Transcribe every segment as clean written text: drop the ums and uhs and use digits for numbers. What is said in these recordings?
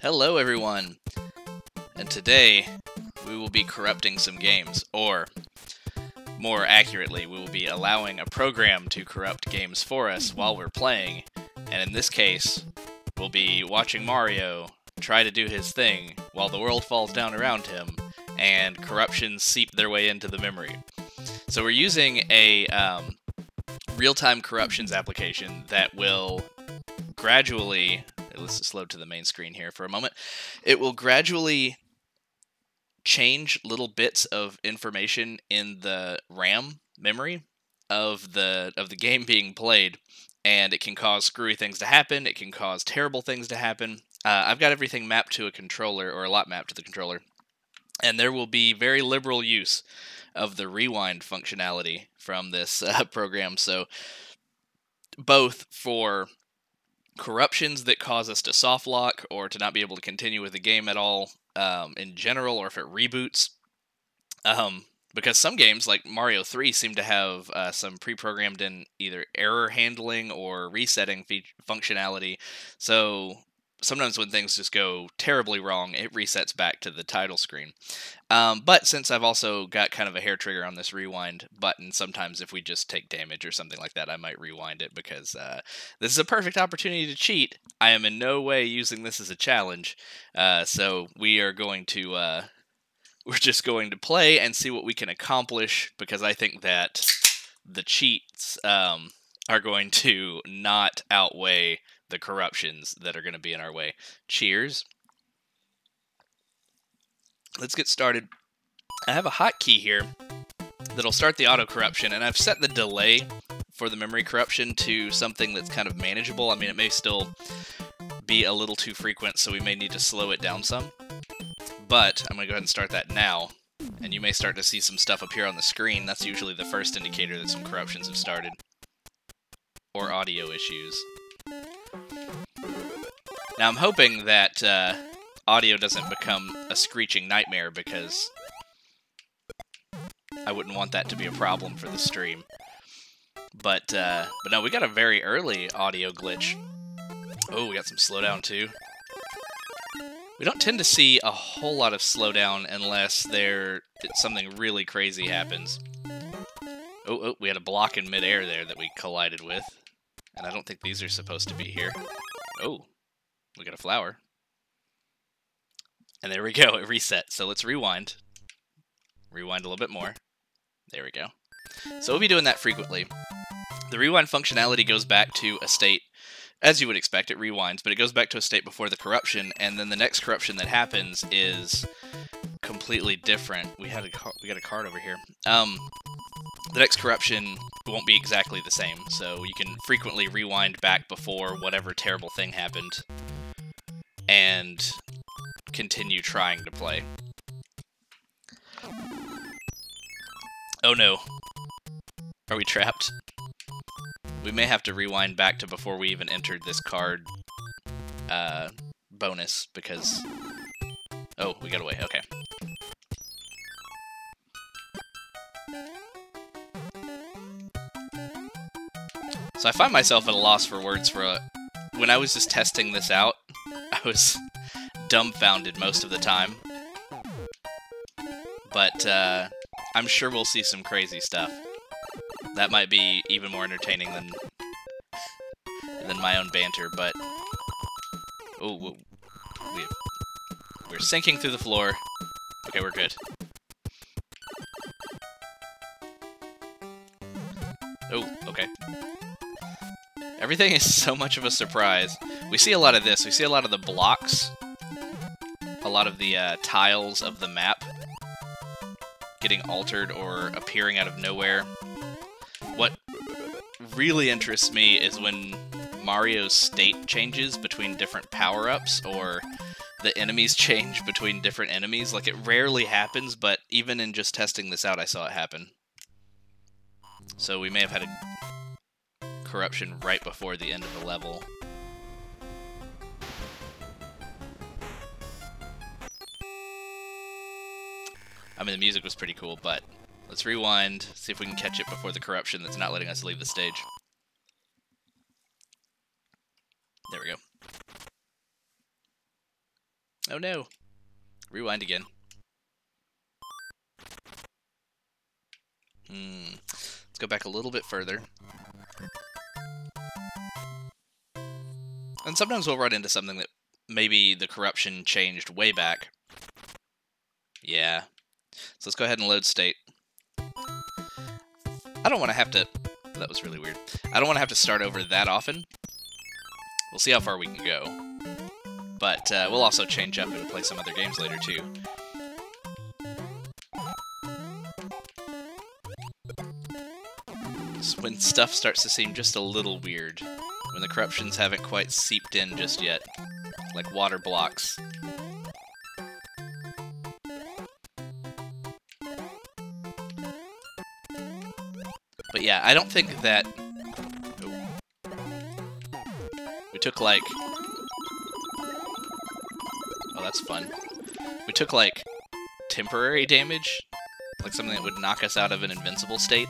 Hello everyone, and today we will be corrupting some games, or more accurately, we will be allowing a program to corrupt games for us while we're playing, and in this case, we'll be watching Mario try to do his thing while the world falls down around him, and corruptions seep their way into the memory. So we're using a real-time corruptions application that will gradually... Let's just load to the main screen here for a moment. It will gradually change little bits of information in the RAM memory of the game being played, and it can cause screwy things to happen. It can cause terrible things to happen. I've got everything mapped to a controller, or a lot mapped to the controller, and there will be very liberal use of the rewind functionality from this program. So both for corruptions that cause us to soft lock or to not be able to continue with the game at all in general, or if it reboots. Because some games, like Mario 3, seem to have some pre-programmed in either error handling or resetting functionality. So sometimes when things just go terribly wrong, it resets back to the title screen. But since I've also got kind of a hair trigger on this rewind button, sometimes if we just take damage or something like that, I might rewind it, because this is a perfect opportunity to cheat. I am in no way using this as a challenge, so we are going to we're just going to play and see what we can accomplish, because I think that the cheats are going to not outweigh the corruptions that are going to be in our way. Cheers. Let's get started. I have a hotkey here that'll start the auto corruption, and I've set the delay for the memory corruption to something that's kind of manageable. I mean, it may still be a little too frequent, so we may need to slow it down some. But I'm going to go ahead and start that now, and you may start to see some stuff appear on the screen. That's usually the first indicator that some corruptions have started. Or audio issues. Now I'm hoping that audio doesn't become a screeching nightmare, because I wouldn't want that to be a problem for the stream. But no, we got a very early audio glitch. Oh, we got some slowdown too. We don't tend to see a whole lot of slowdown unless something really crazy happens. Oh, we had a block in midair there that we collided with. And I don't think these are supposed to be here. Oh, we got a flower. And there we go, it reset. So let's rewind. Rewind a little bit more. There we go. So we'll be doing that frequently. The rewind functionality goes back to a state, as you would expect, it rewinds, but it goes back to a state before the corruption, and then the next corruption that happens is completely different. We got a card over here. The next corruption won't be exactly the same, so you can frequently rewind back before whatever terrible thing happened and continue trying to play. Oh no. Are we trapped? We may have to rewind back to before we even entered this card bonus, because... Oh, we got away, okay. So I find myself at a loss for words for when I was just testing this out, I was dumbfounded most of the time. But I'm sure we'll see some crazy stuff. That might be even more entertaining than my own banter, but... Oh, we're sinking through the floor. Okay, we're good. Oh, okay. Everything is so much of a surprise. We see a lot of this. We see a lot of the blocks. A lot of the tiles of the map getting altered or appearing out of nowhere. What really interests me is when Mario's state changes between different power-ups, or the enemies change between different enemies. Like, it rarely happens, but even in just testing this out, I saw it happen. So we may have had a corruption right before the end of the level. I mean, the music was pretty cool, but let's rewind, see if we can catch it before the corruption that's not letting us leave the stage. There we go. Oh no. Rewind again. Let's go back a little bit further. And sometimes we'll run into something that maybe the corruption changed way back. Yeah. So let's go ahead and load state. I don't want to have to... That was really weird. I don't want to have to start over that often. We'll see how far we can go. But we'll also change up and play some other games later, too. It's when stuff starts to seem just a little weird. When the corruptions haven't quite seeped in just yet. Like water blocks. But yeah, I don't think that... We took like... Oh, that's fun. We took like temporary damage. Like something that would knock us out of an invincible state.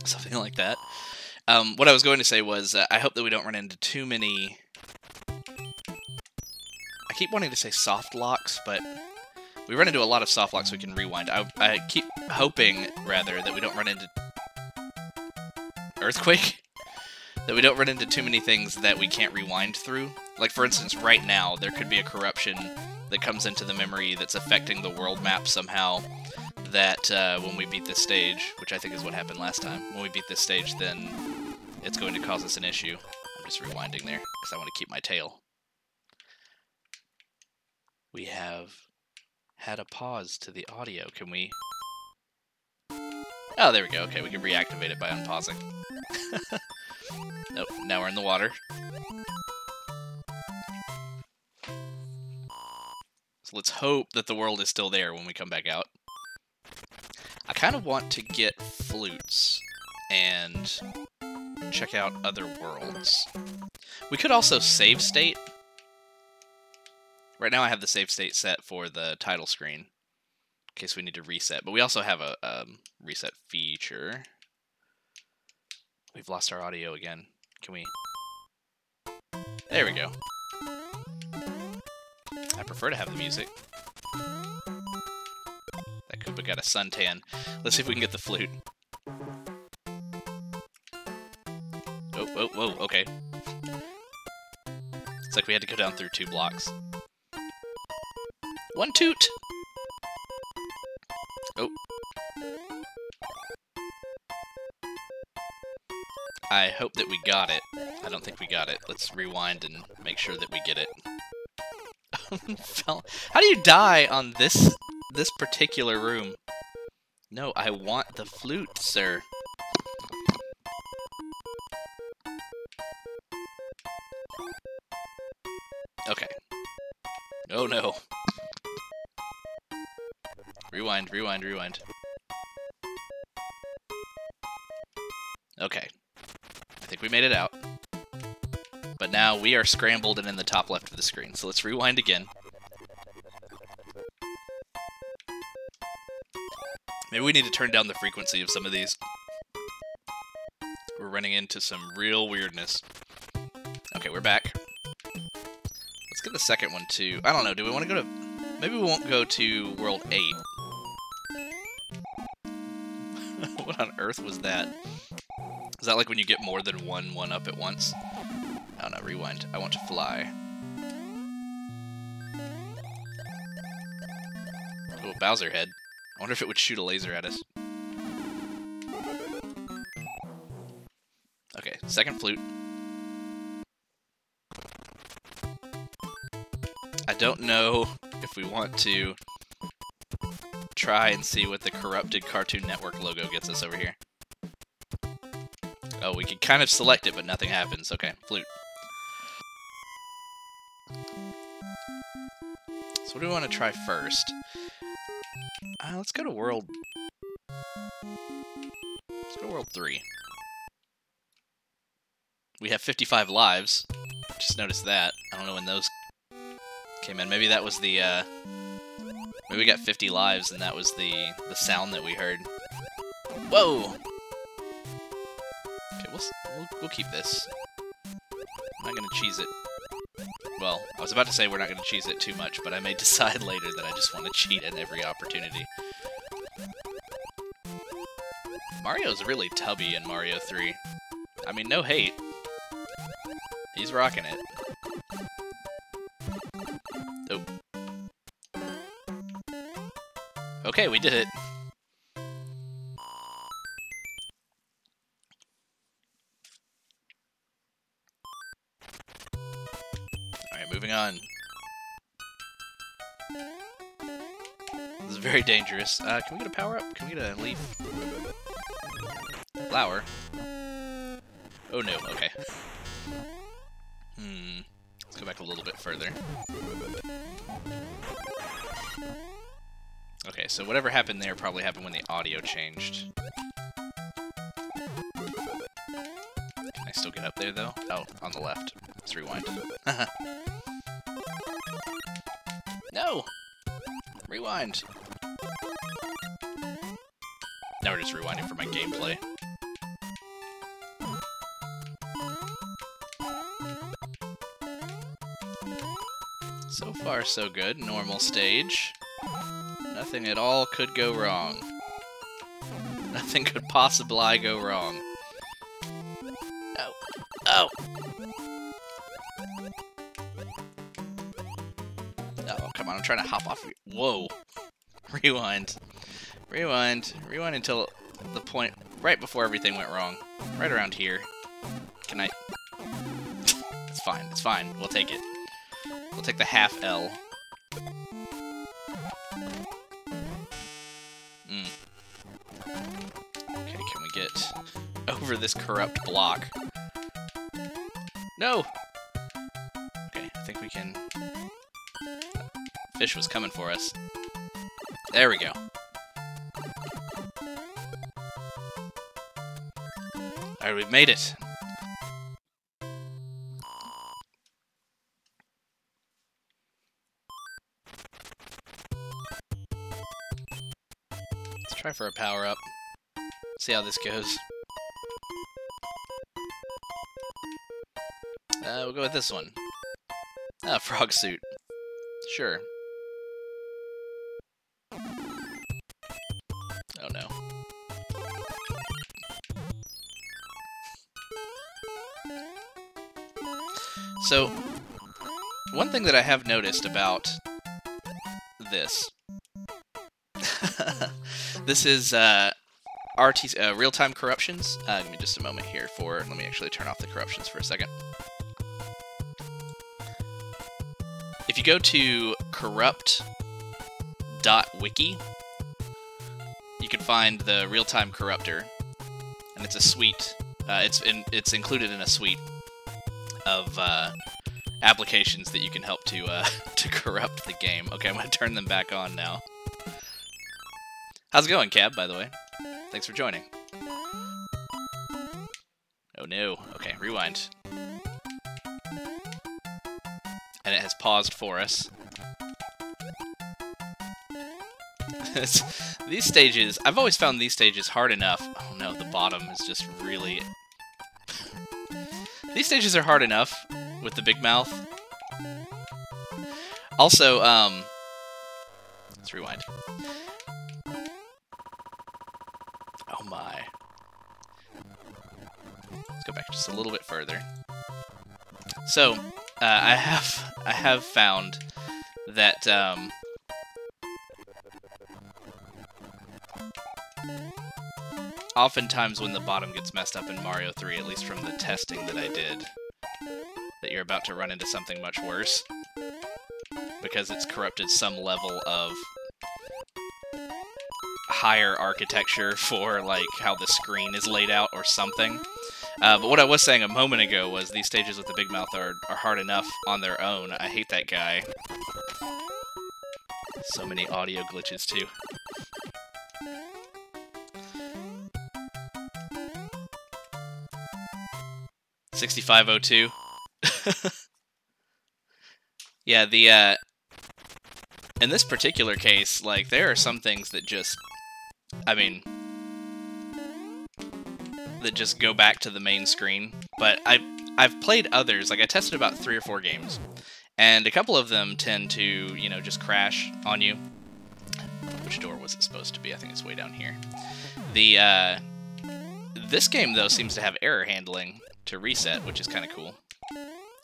Something like that. What I was going to say was, I hope that we don't run into too many... I keep wanting to say soft locks, but we run into a lot of soft locks we can rewind. I keep hoping, rather, that we don't run into... Earthquake? That we don't run into too many things that we can't rewind through. Like, for instance, right now, there could be a corruption that comes into the memory that's affecting the world map somehow. That when we beat this stage, which I think is what happened last time, when we beat this stage, then it's going to cause us an issue. I'm just rewinding there, because I want to keep my tail. We have had a pause to the audio. Can we... Oh, there we go. Okay, we can reactivate it by unpausing. Nope, now we're in the water. So let's hope that the world is still there when we come back out. I kind of want to get flutes and check out other worlds. We could also save state. Right now I have the save state set for the title screen, in case we need to reset. But we also have a reset feature. We've lost our audio again. Can we... There we go. I prefer to have the music. That Koopa got a suntan. Let's see if we can get the flute. Oh, whoa, whoa, okay. It's like we had to go down through 2 blocks. One toot! Oh. I hope that we got it. I don't think we got it. Let's rewind and make sure that we get it. How do you die on this particular room? No, I want the flute, sir. Okay. Oh no. Rewind, rewind, rewind. Okay. I think we made it out. But now we are scrambled and in the top left of the screen. So let's rewind again. Maybe we need to turn down the frequency of some of these. We're running into some real weirdness. Okay, we're back. Let's get the second one too. I don't know, do we want to go to... Maybe we won't go to World 8. What on earth was that? Is that like when you get more than one 1-up at once? Oh no, rewind. I want to fly. Oh, Bowser head. I wonder if it would shoot a laser at us. Okay, second flute. I don't know if we want to try and see what the corrupted Cartoon Network logo gets us over here. Oh, we can kind of select it, but nothing happens. Okay, flute. So what do we want to try first? Let's go to World... Let's go to World 3. We have 55 lives. Just noticed that. I don't know when those came in. Maybe that was the, Maybe we got 50 lives and that was the sound that we heard. Whoa! Okay, we'll keep this. I'm not gonna cheese it. Well, I was about to say we're not going to cheese it too much, but I may decide later that I just want to cheat at every opportunity. Mario's really tubby in Mario 3. I mean, no hate. He's rocking it. Oh. Okay, we did it. Alright, moving on. This is very dangerous. Can we get a power-up? Can we get a leaf? Flower? Oh no, okay. Let's go back a little bit further. Okay, so whatever happened there probably happened when the audio changed. Can I still get up there, though? Oh, on the left. Let's rewind. No! Rewind! Now we're just rewinding for my gameplay. So far, so good. Normal stage. Nothing at all could go wrong. Nothing could possibly go wrong. Oh. Oh! Oh, come on, I'm trying to hop off. Whoa. Rewind. Rewind. Rewind until the point right before everything went wrong. Right around here. Can I... It's fine, it's fine. We'll take it. We'll take the half L. Okay, can we get over this corrupt block? No! Okay, I think we can... Fish was coming for us. There we go. Alright, we've made it. Let's try for a power-up. See how this goes. We'll go with this one. Ah, frog suit. Sure. Oh no. So, one thing that I have noticed about this... this is, real-time corruptions. Give me just a moment here let me actually turn off the corruptions for a second. If you go to corrupt.wiki, you can find the real-time corruptor, and it's a suite. It's included in a suite of applications that you can help to to corrupt the game. Okay, I'm gonna turn them back on now. How's it going, Cab? By the way, thanks for joining. Oh no. Okay, rewind. And it has paused for us. These stages, I've always found these stages hard enough. Oh no, the bottom is just really... These stages are hard enough with the big mouth. Also, let's rewind. Oh my. Let's go back just a little bit further. So, I have found that oftentimes when the bottom gets messed up in Mario 3, at least from the testing that I did, that you're about to run into something much worse because it's corrupted some level of higher architecture for like how the screen is laid out or something. But what I was saying a moment ago was these stages with the big mouth are hard enough on their own. I hate that guy. So many audio glitches, too. $65.02. Yeah, in this particular case, like, there are some things that just... I mean... that just go back to the main screen. But I've played others, like I tested about 3 or 4 games, and a couple of them tend to, you know, just crash on you. Which door was it supposed to be? I think it's way down here. This game, though, seems to have error handling to reset, which is kind of cool.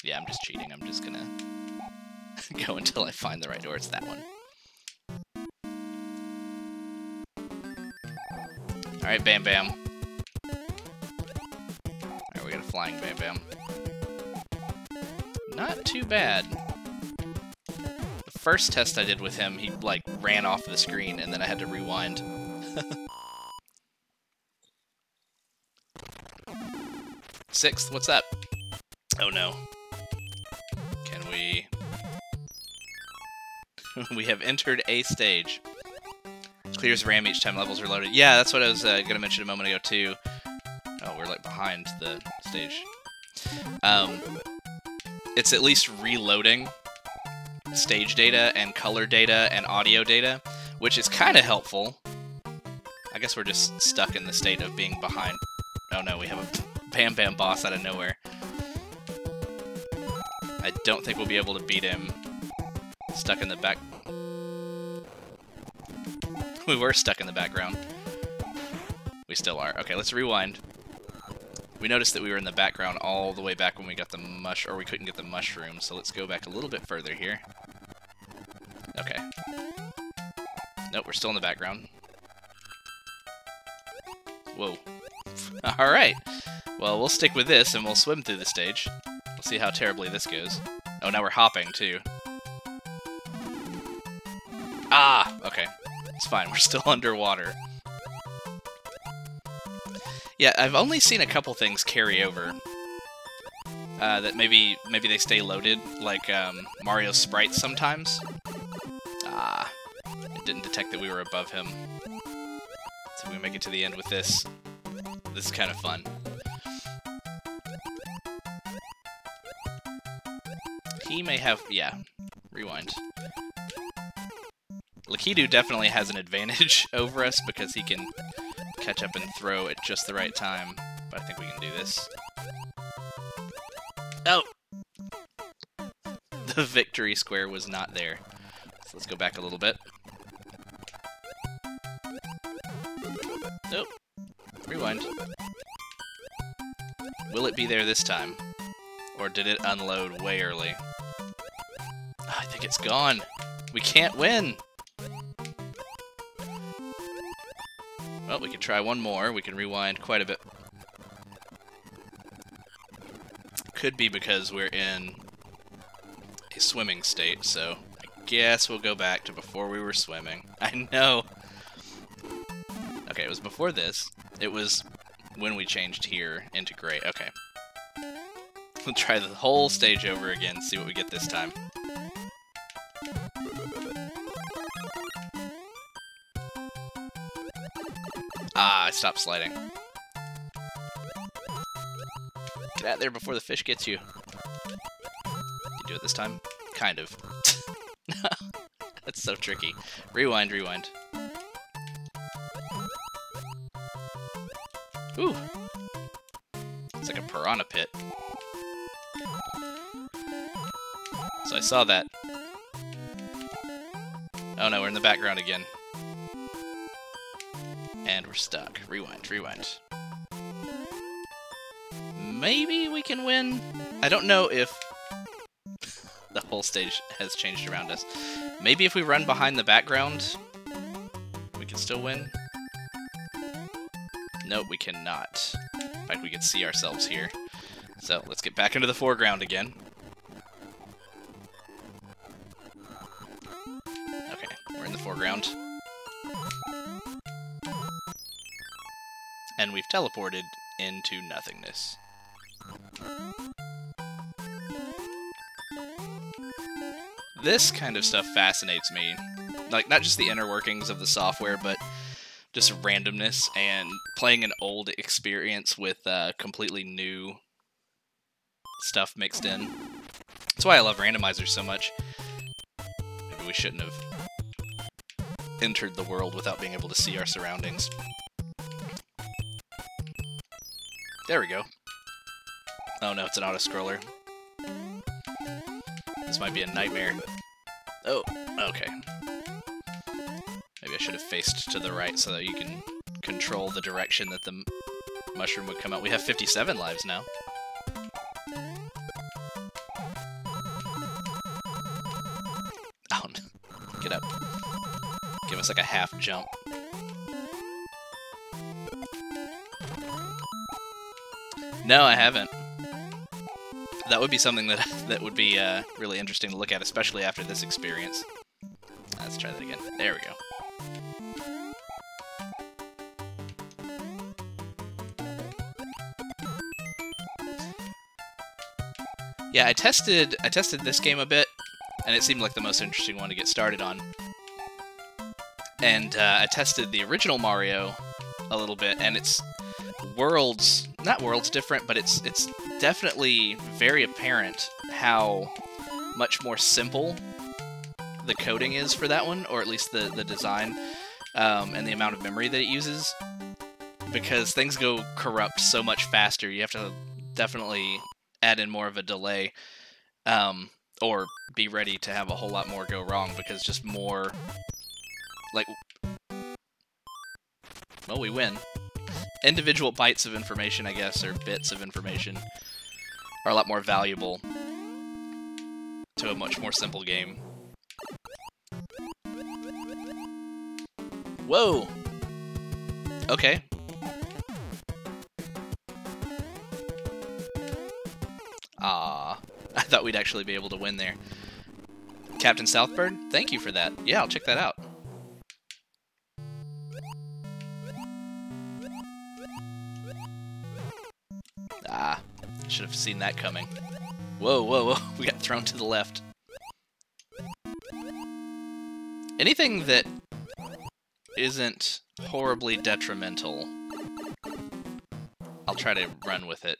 Yeah, I'm just cheating. I'm just gonna go until I find the right door. It's that one. Alright, Bam Bam. Alright, we got a flying Bam Bam. Not too bad. The first test I did with him, he, like, ran off the screen, and then I had to rewind. Sixth, what's that? Oh no. Can we... We have entered a stage. Clears RAM each time levels are loaded. Yeah, that's what I was going to mention a moment ago, too. Oh, we're, like, behind the stage. It's at least reloading stage data and color data and audio data, which is kind of helpful. I guess we're just stuck in the state of being behind. Oh no, we have a Bam Bam boss out of nowhere. I don't think we'll be able to beat him stuck in the back. We were stuck in the background. We still are. Okay, let's rewind. We noticed that we were in the background all the way back when we got the or we couldn't get the mushroom, so let's go back a little bit further here. Okay. Nope, we're still in the background. Whoa. Alright. Well, we'll stick with this and we'll swim through the stage. We'll see how terribly this goes. Oh, now we're hopping, too. Ah! Okay. It's fine, we're still underwater. Yeah, I've only seen a couple things carry over. That maybe they stay loaded, like Mario's sprites sometimes. Ah, it didn't detect that we were above him. So we make it to the end with this. This is kind of fun. He may have... yeah, rewind. Lakitu definitely has an advantage over us because he can catch up and throw at just the right time. But I think we can do this. Oh! The victory square was not there. So let's go back a little bit. Nope. Rewind. Will it be there this time? Or did it unload way early? Oh, I think it's gone. We can't win! Well, we can try one more. We can rewind quite a bit. Could be because we're in a swimming state, so I guess we'll go back to before we were swimming. I know! Okay, it was before this. It was when we changed here into gray. Okay. We'll try the whole stage over again, see what we get this time. Ah, I stopped sliding. Get out there before the fish gets you. You do it this time? Kind of. That's so tricky. Rewind, rewind. Ooh! It's like a piranha pit. So I saw that. Oh no, we're in the background again. And we're stuck. Rewind, rewind. Maybe we can win? I don't know if the whole stage has changed around us. Maybe if we run behind the background, we can still win? Nope, we cannot. In fact, we can see ourselves here. So, let's get back into the foreground again. Okay, we're in the foreground. And we've teleported into nothingness. This kind of stuff fascinates me. Like, not just the inner workings of the software, but just randomness and playing an old experience with completely new stuff mixed in. That's why I love randomizers so much. Maybe we shouldn't have entered the world without being able to see our surroundings. There we go. Oh no, it's an auto-scroller. This might be a nightmare. Oh, okay. Maybe I should have faced to the right so that you can control the direction that the mushroom would come out. We have 57 lives now. Oh, no. Get up. Give us like a half jump. No, I haven't. That would be something that would be really interesting to look at, especially after this experience. Let's try that again. There we go. Yeah, I tested this game a bit, and it seemed like the most interesting one to get started on. And I tested the original Mario a little bit, and it's not worlds different, but it's definitely very apparent how much more simple the coding is for that one, or at least the design, and the amount of memory that it uses, because things go corrupt so much faster. You have to definitely add in more of a delay, or be ready to have a whole lot more go wrong, because just more, like, well, we win. Individual bytes of information, I guess, or bits of information, are a lot more valuable to a much more simple game. Whoa! Okay. Ah, I thought we'd actually be able to win there. Captain Southbird, thank you for that. Yeah, I'll check that out. Ah, should have seen that coming. Whoa, whoa, whoa, we got thrown to the left. Anything that isn't horribly detrimental, I'll try to run with it.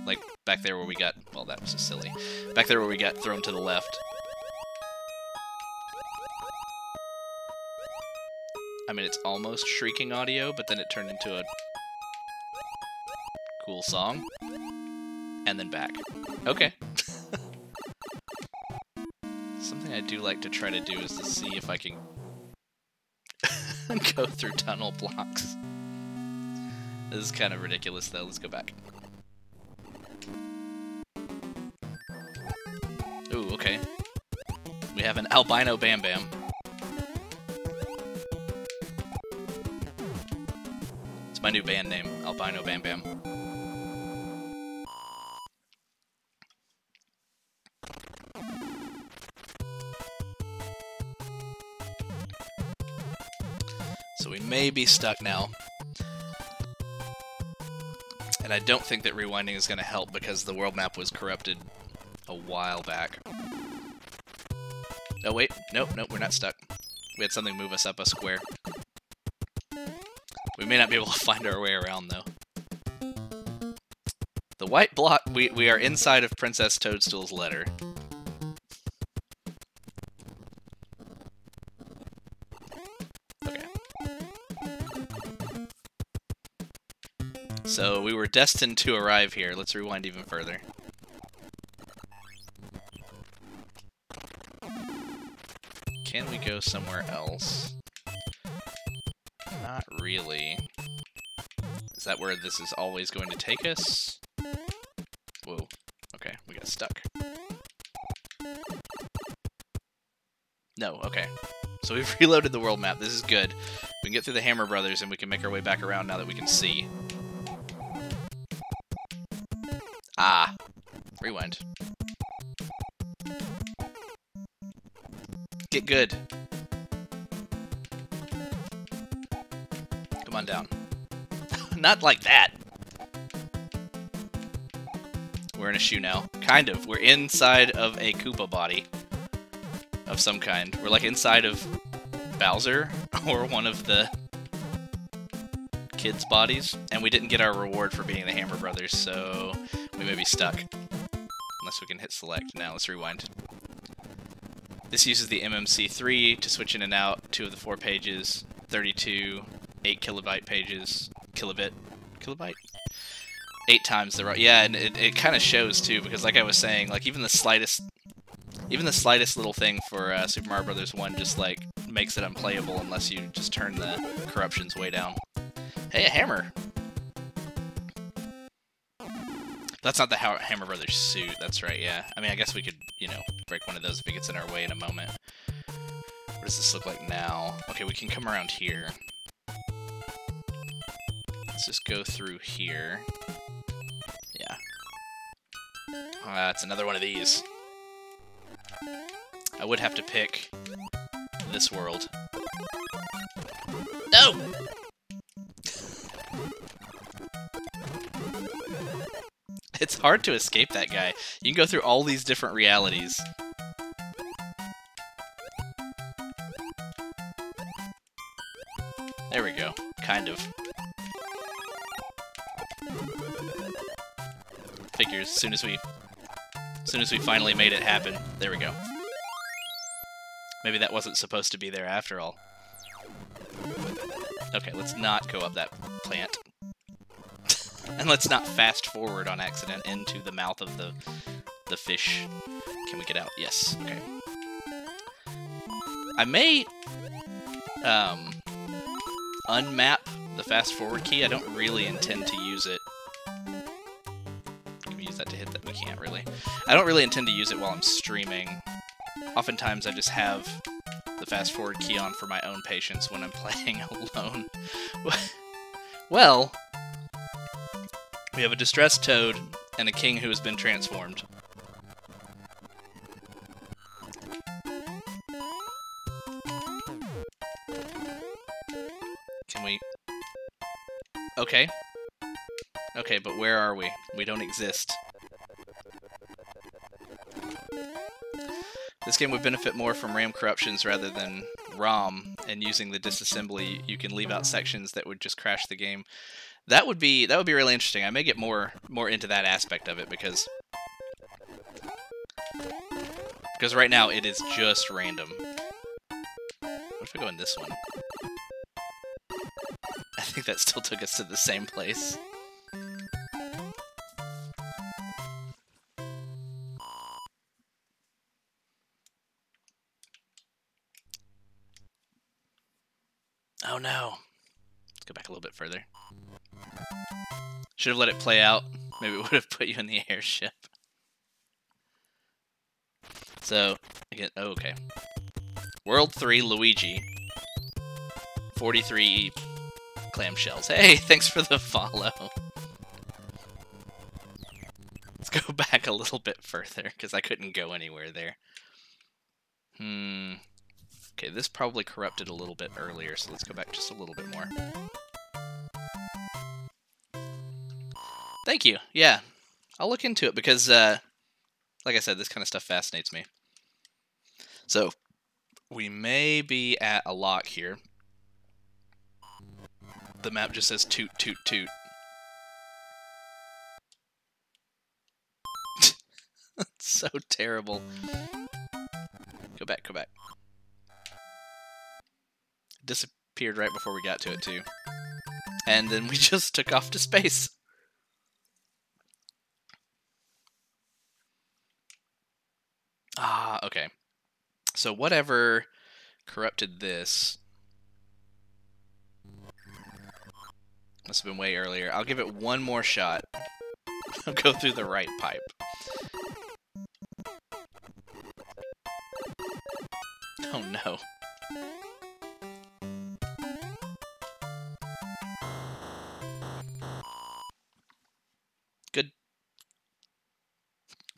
Like, back there where we got... well, that was just silly. Back there where we got thrown to the left. I mean, it's almost shrieking audio, but then it turned into a cool song. And then back. Okay. Something I do like to try to do is to see if I can go through tunnel blocks. This is kind of ridiculous, though. Let's go back. Ooh, okay. We have an albino Bam Bam. It's my new band name, Albino Bam Bam. So we may be stuck now. And I don't think that rewinding is going to help because the world map was corrupted a while back. Oh wait, nope, we're not stuck. We had something move us up a square. We may not be able to find our way around, though. The white block, we are inside of Princess Toadstool's letter. Okay. So we were destined to arrive here. Let's rewind even further. Can we go somewhere else? Not really. Is that where this is always going to take us? Whoa. Okay, we got stuck. No, okay. So we've reloaded the world map. This is good. We can get through the Hammer Brothers and we can make our way back around now that we can see. Ah. Rewind. Get good. Come on down. Not like that. We're in a shoe now. Kind of. We're inside of a Koopa body of some kind. We're like inside of Bowser or one of the kids' bodies. And we didn't get our reward for being the Hammer Brothers, so we may be stuck. Unless we can hit select. Now let's rewind. This uses the MMC3 to switch in and out 2 of the 4 pages, 32, 8 kilobyte pages, kilobyte? 8 times the yeah, and it kind of shows too, because like I was saying, like even the slightest little thing for Super Mario Brothers 1 just like makes it unplayable unless you just turn the corruptions way down. Hey, a hammer! That's not the Hammer Brothers suit, that's right, yeah. I mean, I guess we could, you know, break one of those if it gets in our way in a moment. What does this look like now? Okay, we can come around here. Let's just go through here. Yeah. It's another one of these. I would have to pick this world. No! It's hard to escape that guy. You can go through all these different realities. There we go. Kind of. Figures, as soon as we finally made it happen. There we go. Maybe that wasn't supposed to be there after all. Okay, let's not go up that plant. And let's not fast forward on accident into the mouth of the fish. Can we get out? Yes. Okay. I may unmap the fast forward key. I don't really intend to use it. Can we use that to hit that? We can't really. I don't really intend to use it while I'm streaming. Oftentimes I just have the fast forward key on for my own patience when I'm playing alone. Well, we have a distressed Toad and a king who has been transformed. Can we... Okay. Okay, but where are we? We don't exist. This game would benefit more from RAM corruptions rather than ROM, and using the disassembly, you can leave out sections that would just crash the game. That would be really interesting. I may get more into that aspect of it because right now it is just random. What if we go in this one? I think that still took us to the same place. Oh no. Let's go back a little bit further. Should have let it play out. Maybe it would have put you in the airship. So, again, oh, okay. World 3, Luigi. 43 clamshells. Hey, thanks for the follow. Let's go back a little bit further, because I couldn't go anywhere there. Okay, this probably corrupted a little bit earlier, so let's go back just a little bit more. Thank you. Yeah, I'll look into it because, like I said, this kind of stuff fascinates me. So, we may be at a lock here. The map just says toot, toot, toot. So terrible. Go back, go back. Disappeared right before we got to it, too. And then we just took off to space. Ah, okay. So whatever corrupted this must have been way earlier. I'll give it one more shot. I'll go through the right pipe. Oh no.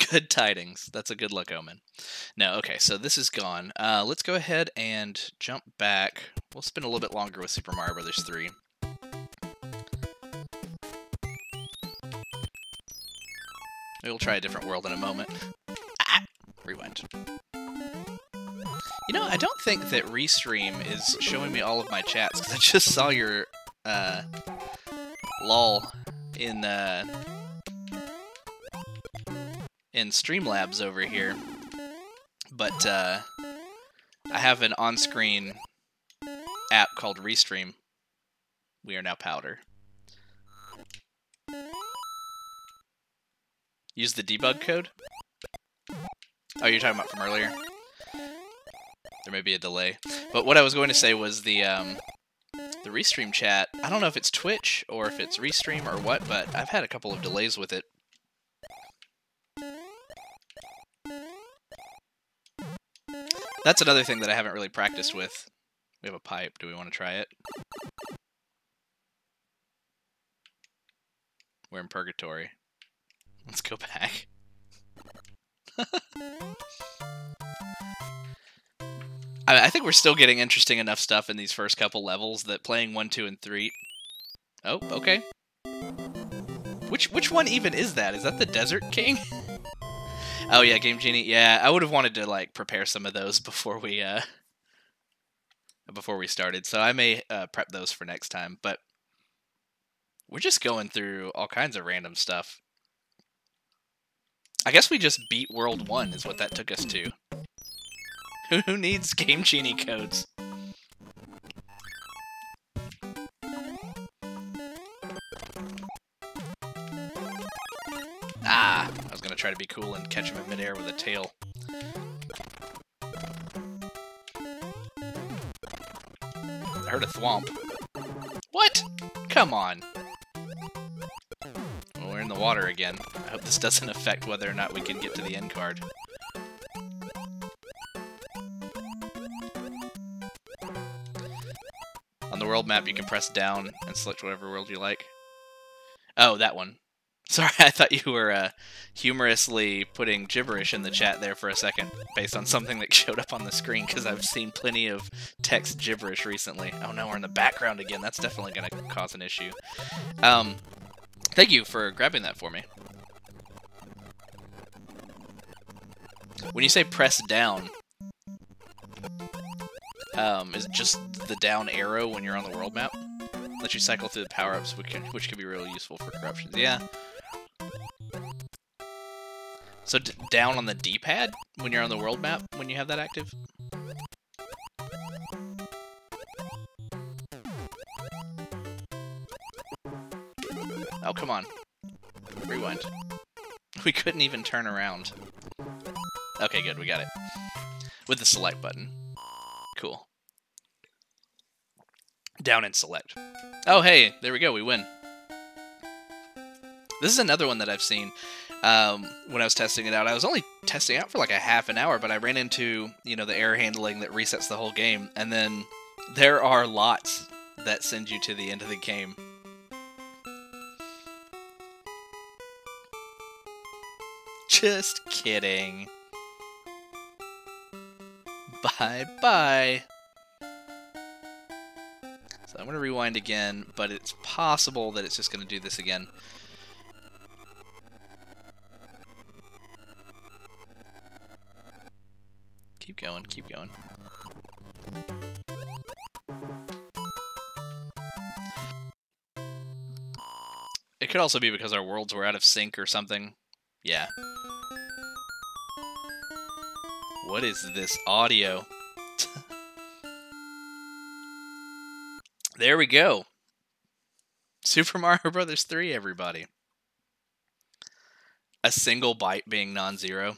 Good tidings. That's a good luck omen. No, okay, so this is gone. Let's go ahead and jump back. We'll spend a little bit longer with Super Mario Brothers 3. Maybe we'll try a different world in a moment. Ah! Rewind. You know, I don't think that Restream is showing me all of my chats, because I just saw your, lol in Streamlabs over here, but I have an on-screen app called Restream. We are now Powder. Use the debug code? Oh, you're talking about from earlier? There may be a delay. But what I was going to say was the Restream chat, I don't know if it's Twitch or if it's Restream or what, but I've had a couple of delays with it. That's another thing that I haven't really practiced with. We have a pipe. Do we want to try it? We're in purgatory. Let's go back. I think we're still getting interesting enough stuff in these first couple levels that playing 1, 2, and 3... Oh, okay. Which one even is that? Is that the Desert King? Oh yeah, Game Genie. Yeah, I would have wanted to like prepare some of those before we started. So I may prep those for next time, but we're just going through all kinds of random stuff. I guess we just beat World 1 is what that took us to. Who needs Game Genie codes? Ah, I was gonna try to be cool and catch him in midair with a tail. I heard a thwomp. What? Come on. Well, we're in the water again. I hope this doesn't affect whether or not we can get to the end card. On the world map, you can press down and select whatever world you like. Oh, that one. Sorry, I thought you were humorously putting gibberish in the chat there for a second, based on something that showed up on the screen, because I've seen plenty of text gibberish recently. Oh no, we're in the background again. That's definitely going to cause an issue. Thank you for grabbing that for me. When you say press down, is it just the down arrow when you're on the world map? Let you cycle through the power-ups, which can be really useful for corruptions. Yeah. So down on the D-pad when you're on the world map when you have that active? Oh, come on. Rewind. We couldn't even turn around. Okay, good, we got it. With the select button. Cool. Down and select. Oh, hey, there we go, we win. This is another one that I've seen when I was testing it out. I was only testing out for like a half an hour, but I ran into, you know, the error handling that resets the whole game, and then there are lots that send you to the end of the game. Just kidding. Bye-bye. So I'm going to rewind again, but it's possible that it's just going to do this again. Keep going, keep going. It could also be because our worlds were out of sync or something. Yeah. What is this audio? There we go. Super Mario Bros. 3, everybody. A single byte being non-zero.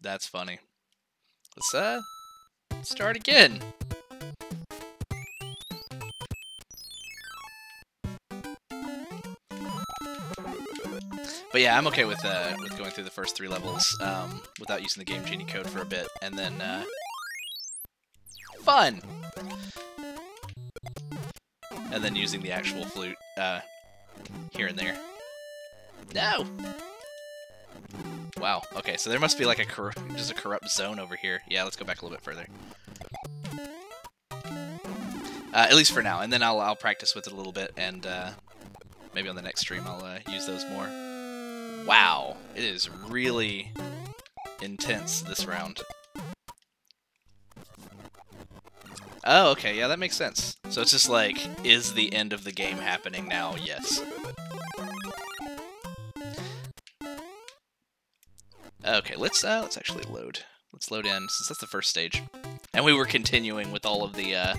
That's funny. Let's start again. But yeah, I'm okay with going through the first 3 levels without using the Game Genie code for a bit, and then fun. And then using the actual flute here and there. No. Wow. Okay, so there must be like just a corrupt zone over here. Yeah, let's go back a little bit further. At least for now, and then I'll practice with it a little bit, and maybe on the next stream I'll use those more. Wow, it is really intense this round. Oh, okay, yeah, that makes sense. So it's just like, is the end of the game happening now? Yes. Okay, let's actually load. Let's load in, since that's the first stage. And we were continuing with all of the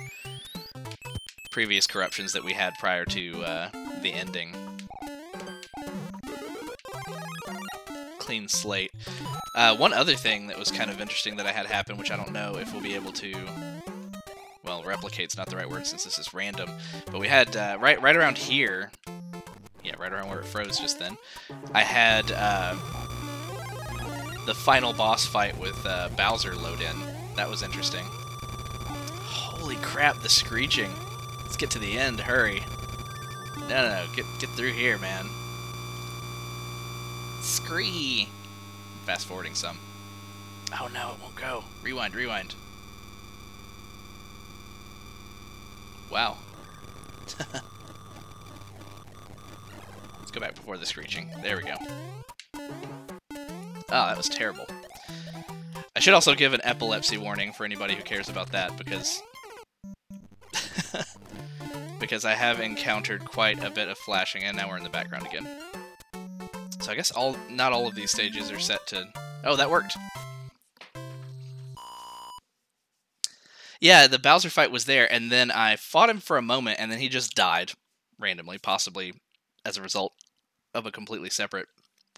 previous corruptions that we had prior to the ending. clean slate. One other thing that was kind of interesting that I had happen, which I don't know if we'll be able to... Well, replicate's not the right word since this is random. But we had, right around here... Yeah, right around where it froze just then. I had the final boss fight with Bowser load in. That was interesting. Holy crap, the screeching. Let's get to the end, hurry. No, get through here, man. Scree! Fast forwarding some. Oh no, it won't go. Rewind. Wow. Let's go back before the screeching. There we go. Oh, that was terrible. I should also give an epilepsy warning for anybody who cares about that, because... because I have encountered quite a bit of flashing, and now we're in the background again. So I guess not all of these stages are set to... Oh, that worked! Yeah, the Bowser fight was there, and then I fought him for a moment, and then he just died randomly, possibly as a result of a completely separate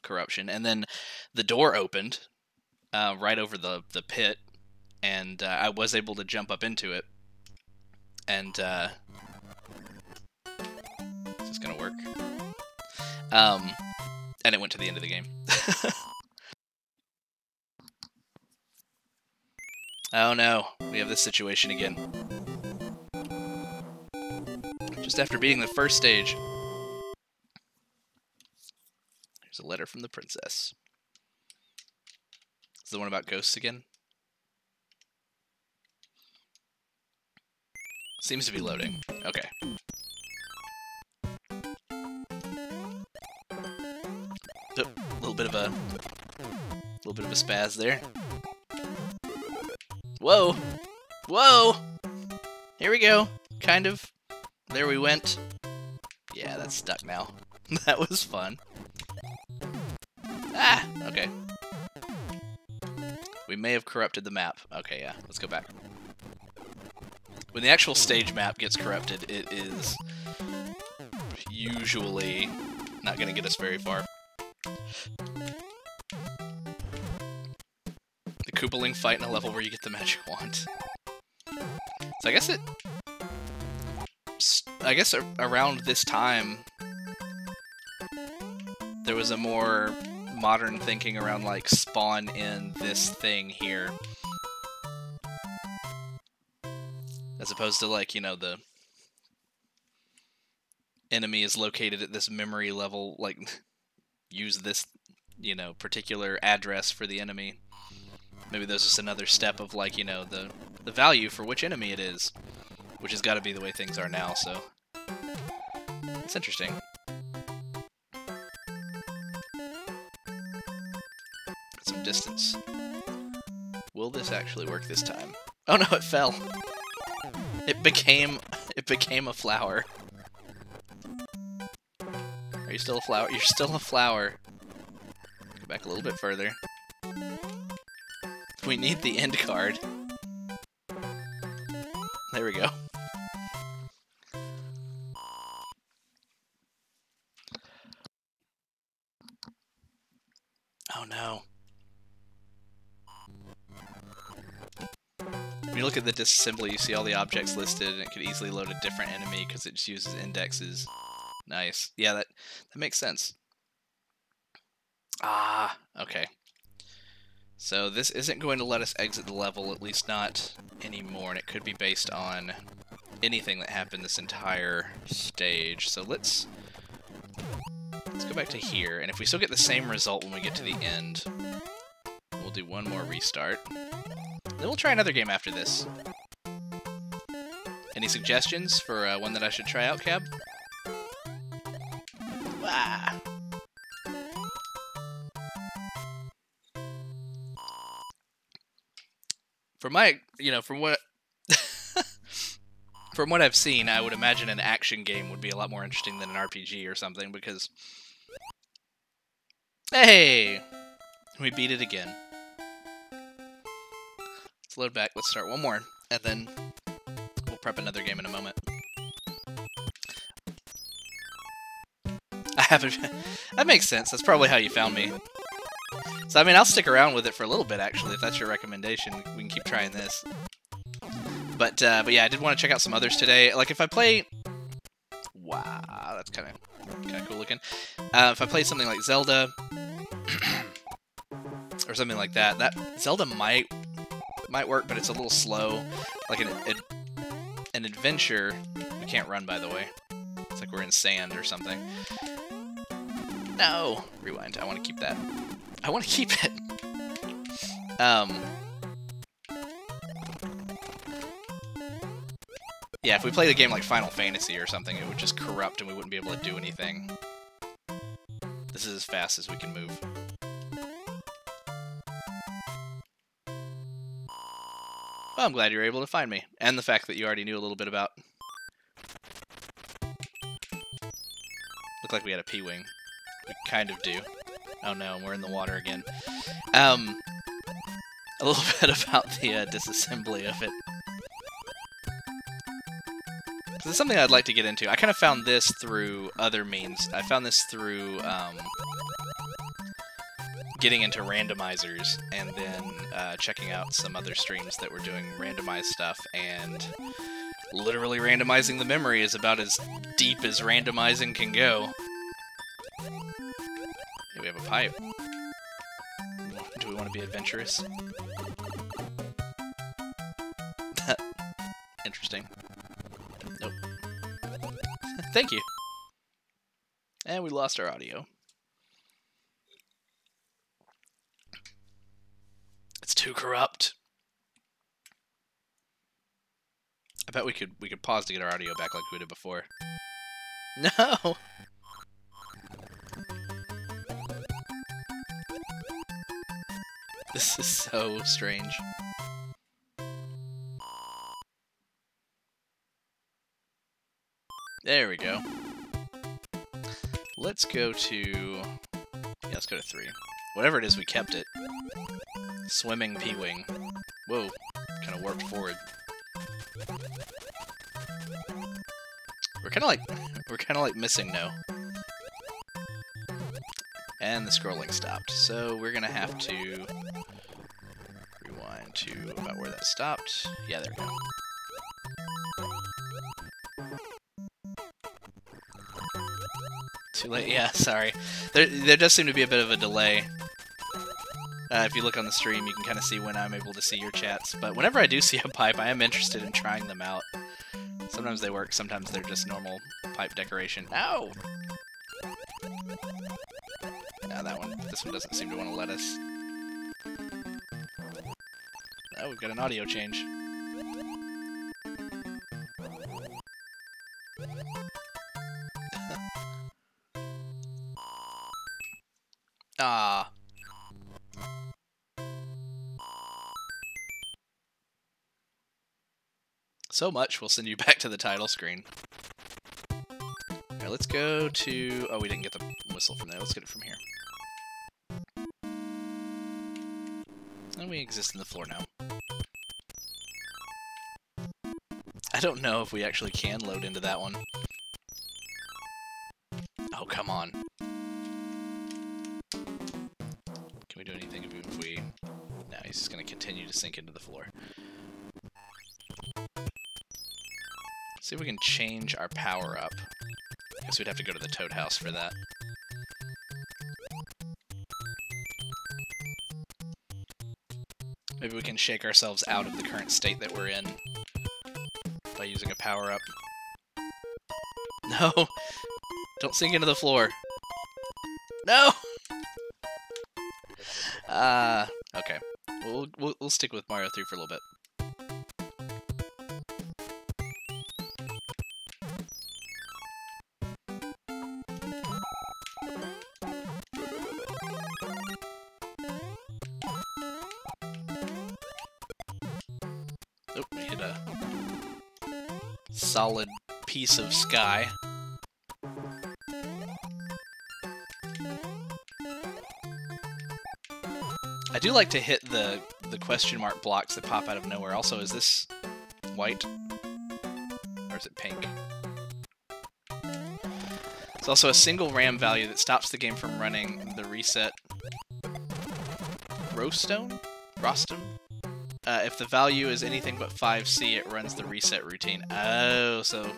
corruption. And then the door opened right over the pit, and I was able to jump up into it. And is this gonna work? And it went to the end of the game. Oh no, we have this situation again. Just after beating the first stage. Here's a letter from the princess. Is the one about ghosts again? Seems to be loading. Okay. Oh, a little bit of a spaz there. Whoa! Whoa! Here we go. Kind of. There we went. Yeah, that's stuck now. That was fun. Ah! Okay. We may have corrupted the map. Okay, yeah. Let's go back. When the actual stage map gets corrupted, it is usually not going to get us very far. The Koopaling fight in a level where you get the magic wand. So I guess around this time there was a more modern thinking around like spawn in this thing here, as opposed to like, you know, the enemy is located at this memory level, like use this, you know, particular address for the enemy. Maybe there's just another step of, like, you know, the value for which enemy it is, which has got to be the way things are now, so it's interesting. Some distance. Will this actually work this time? Oh no, it fell. It became a flower. Are you still a flower? You're still a flower. Go back a little bit further. We need the end card. There we go. Oh no. When you look at the disassembly, you see all the objects listed, and it could easily load a different enemy because it just uses indexes. Nice. Yeah, that makes sense. Ah, okay. So this isn't going to let us exit the level, at least not anymore, and it could be based on anything that happened this entire stage. So let's go back to here, and if we still get the same result when we get to the end, we'll do one more restart. Then we'll try another game after this. Any suggestions for one that I should try out, Cab? Ah. From my, you know, from what I've seen, I would imagine an action game would be a lot more interesting than an RPG or something, because... Hey! We beat it again. Let's load back, let's start one more, and then we'll prep another game in a moment. I haven't... That makes sense, that's probably how you found me. So, I mean, I'll stick around with it for a little bit, actually, if that's your recommendation. We can keep trying this. But yeah, I did want to check out some others today. Like, if I play... Wow, that's kind of cool looking. If I play something like Zelda... or something like that, Zelda might work, but it's a little slow. Like an adventure... We can't run, by the way. It's like we're in sand or something. No! Rewind. I want to keep that. I want to keep it! Yeah, if we played a game like Final Fantasy or something, it would just corrupt and we wouldn't be able to do anything. This is as fast as we can move. Well, I'm glad you were able to find me. And the fact that you already knew a little bit about... Looked like we had a P-Wing. We kind of do. Oh no, we're in the water again. A little bit about the disassembly of it. It's something I'd like to get into. I kind of found this through other means. I found this through getting into randomizers and then checking out some other streams that were doing randomized stuff, and literally randomizing the memory is about as deep as randomizing can go. Here we have a pipe. Do we want to be adventurous? Interesting. Nope. Thank you. And we lost our audio. It's too corrupt. I bet we could pause to get our audio back like we did before. No. This is so strange. There we go. Let's go to... Yeah, let's go to 3. Whatever it is, we kept it. Swimming P-Wing. Whoa, kind of warped forward. We're kind of like missing no. And the scrolling stopped, so we're gonna have to rewind to about where that stopped. Yeah, there we go. Too late. Yeah, sorry. There does seem to be a bit of a delay. If you look on the stream, you can kind of see when I'm able to see your chats. But whenever I do see a pipe, I am interested in trying them out. Sometimes they work, sometimes they're just normal pipe decoration. Ow! No, this one doesn't seem to want to let us. Oh, we've got an audio change. Ah. So much, we'll send you back to the title screen. Alright, let's go to... Oh, we didn't get the whistle from there. Let's get it from here. And we exist in the floor now. I don't know if we actually can load into that one. Oh, come on. Can we do anything if we... No, he's just going to continue to sink into the floor. See if we can change our power up. I guess we'd have to go to the Toad House for that. Maybe we can shake ourselves out of the current state that we're in by using a power up. No! Don't sink into the floor. No! Okay. We'll stick with Mario 3 for a little bit. Oh, we hit a solid piece of sky. I do like to hit the question mark blocks that pop out of nowhere. Also, is this white? Or is it pink? It's also a single RAM value that stops the game from running the reset Rostone? If the value is anything but 5C, it runs the reset routine. Oh, so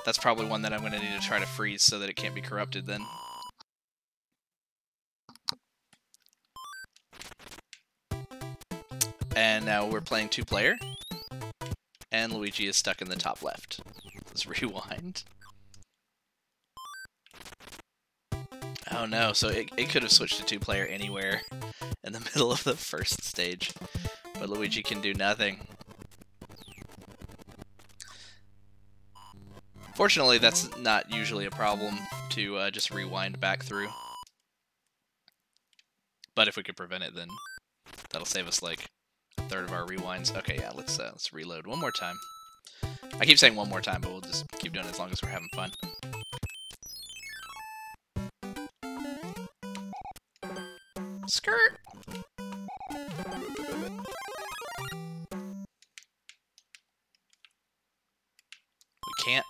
that's probably one that I'm going to need to try to freeze so that it can't be corrupted then. And now we're playing 2-player. And Luigi is stuck in the top left. Let's rewind. Oh no, so it could have switched to 2-player anywhere in the middle of the first stage. But Luigi can do nothing. Fortunately, that's not usually a problem to just rewind back through. But if we could prevent it, then that'll save us like a third of our rewinds. Okay, yeah, let's reload one more time. I keep saying one more time, but we'll just keep doing it as long as we're having fun. Skirt! We can't.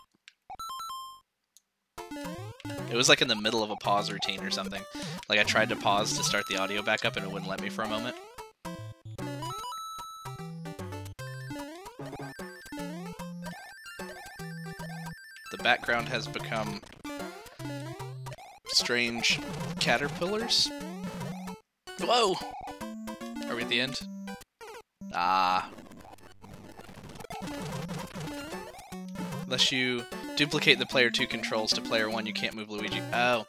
It was like in the middle of a pause routine or something. Like I tried to pause to start the audio back up and it wouldn't let me for a moment. The background has become strange caterpillars. Whoa! Are we at the end? Ah. Unless you duplicate the player 2 controls to player 1, you can't move Luigi. Oh.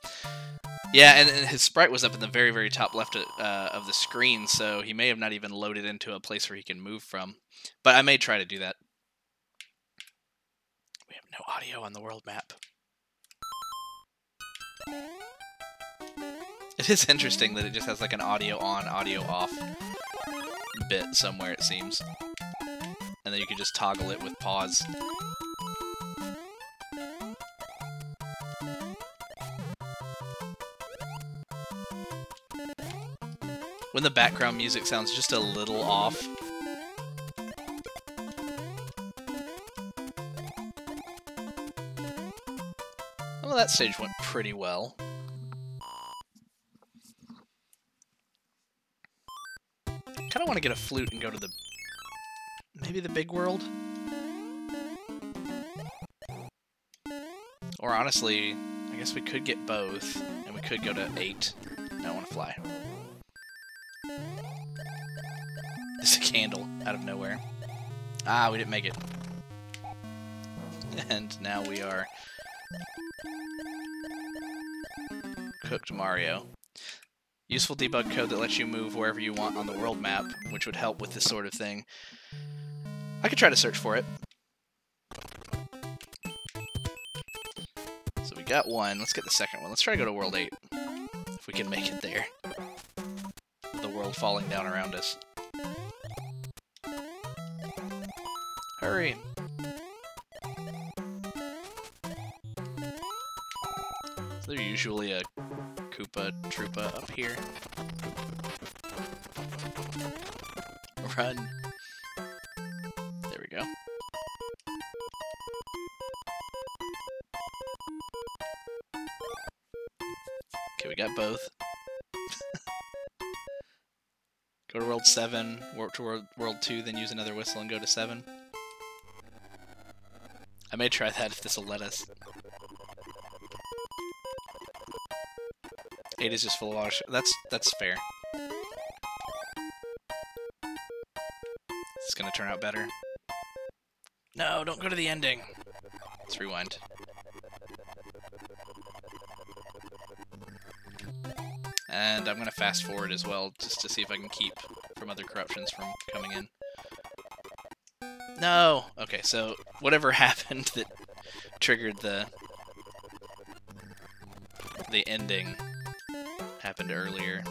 Yeah, and his sprite was up in the very, very top left of the screen, so he may have not even loaded into a place where he can move from. But I may try to do that. We have no audio on the world map. It is interesting that it just has like an audio on, audio off bit somewhere, it seems. And then you can just toggle it with pause. When the background music sounds just a little off. Well, that stage went pretty well. I kind of want to get a flute and go to the... maybe the big world? Or honestly, I guess we could get both, and we could go to 8. I want to fly. There's a candle out of nowhere. Ah, we didn't make it. And now we are... Cooked Mario. Useful debug code that lets you move wherever you want on the world map, which would help with this sort of thing. I could try to search for it. So we got one. Let's get the second one. Let's try to go to World 8. If we can make it there. The world falling down around us. Hurry! Is there usually a Koopa Troopa up here? Run! There we go. Okay, we got both. Go to World 7, warp to World 2, then use another whistle and go to 7. I may try that if this will let us. 8 is just full of auto. That's fair. It's gonna turn out better. No, don't go to the ending. Let's rewind. And I'm gonna fast forward as well, just to see if I can keep from other corruptions from coming in. No! Okay, so whatever happened that triggered the ending happened earlier.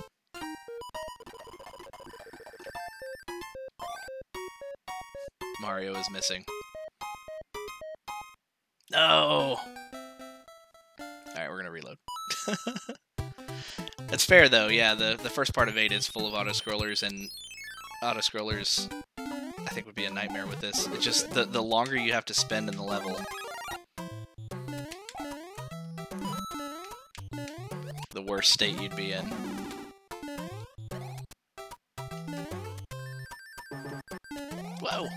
Mario is missing. No! Alright, we're gonna reload. It's fair though, yeah, the first part of 8 is full of auto-scrollers, and auto-scrollers I think would be a nightmare with this. It's just the longer you have to spend in the level, the worse state you'd be in. Whoa!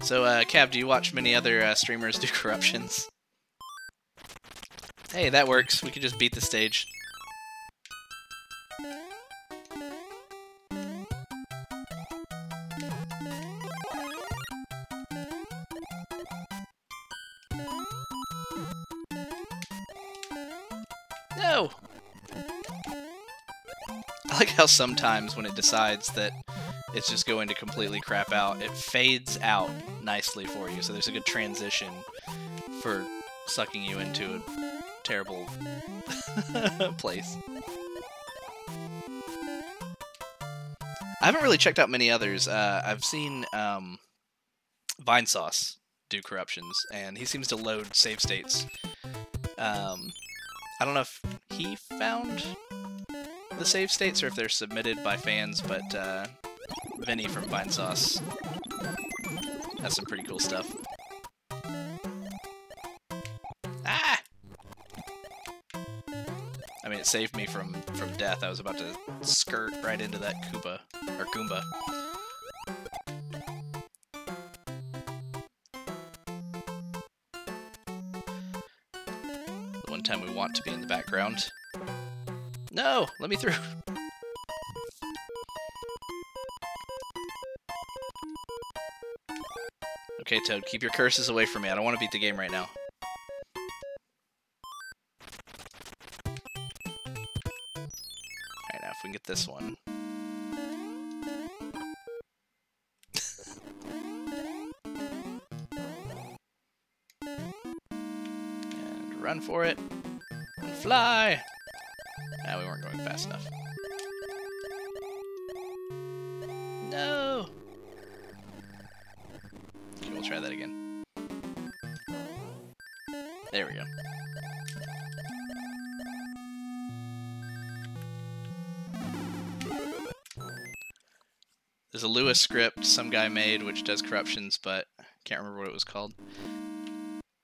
So, Cav, do you watch many other streamers do corruptions? Hey, that works. We could just beat the stage. No! I like how sometimes when it decides that it's just going to completely crap out, it fades out nicely for you, so there's a good transition for sucking you into a terrible place. I haven't really checked out many others. I've seen Vinesauce do corruptions, and he seems to load save states. I don't know if he found the save states or if they're submitted by fans, but Vinny from Vinesauce has some pretty cool stuff. Ah! I mean, it saved me from death. I was about to skirt right into that Koopa, or Goomba. The one time we want to be in the background. No! Let me through! Okay, Toad, keep your curses away from me. I don't want to beat the game right now. Alright, now if we can get this one. And run for it. And fly! Nah, we weren't going fast enough. No! Okay, we'll try that again. There we go. There's a Lewis script some guy made which does corruptions, but can't remember what it was called.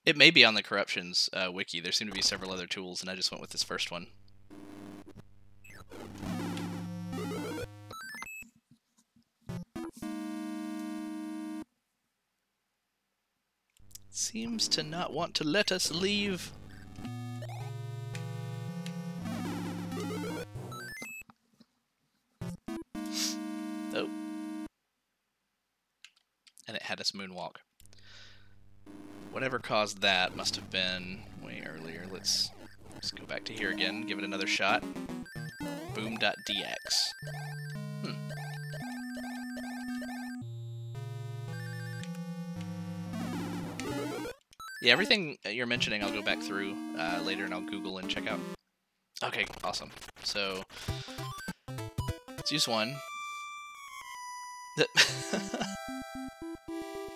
It may be on the corruptions wiki. There seem to be several other tools, and I just went with this first one. Seems to not want to let us leave. Oh. And it had us moonwalk. Whatever caused that must have been way earlier. Let's go back to here again, give it another shot. Boom.dx. Yeah, everything you're mentioning I'll go back through later and I'll Google and check out. Okay, awesome. So, let's use one.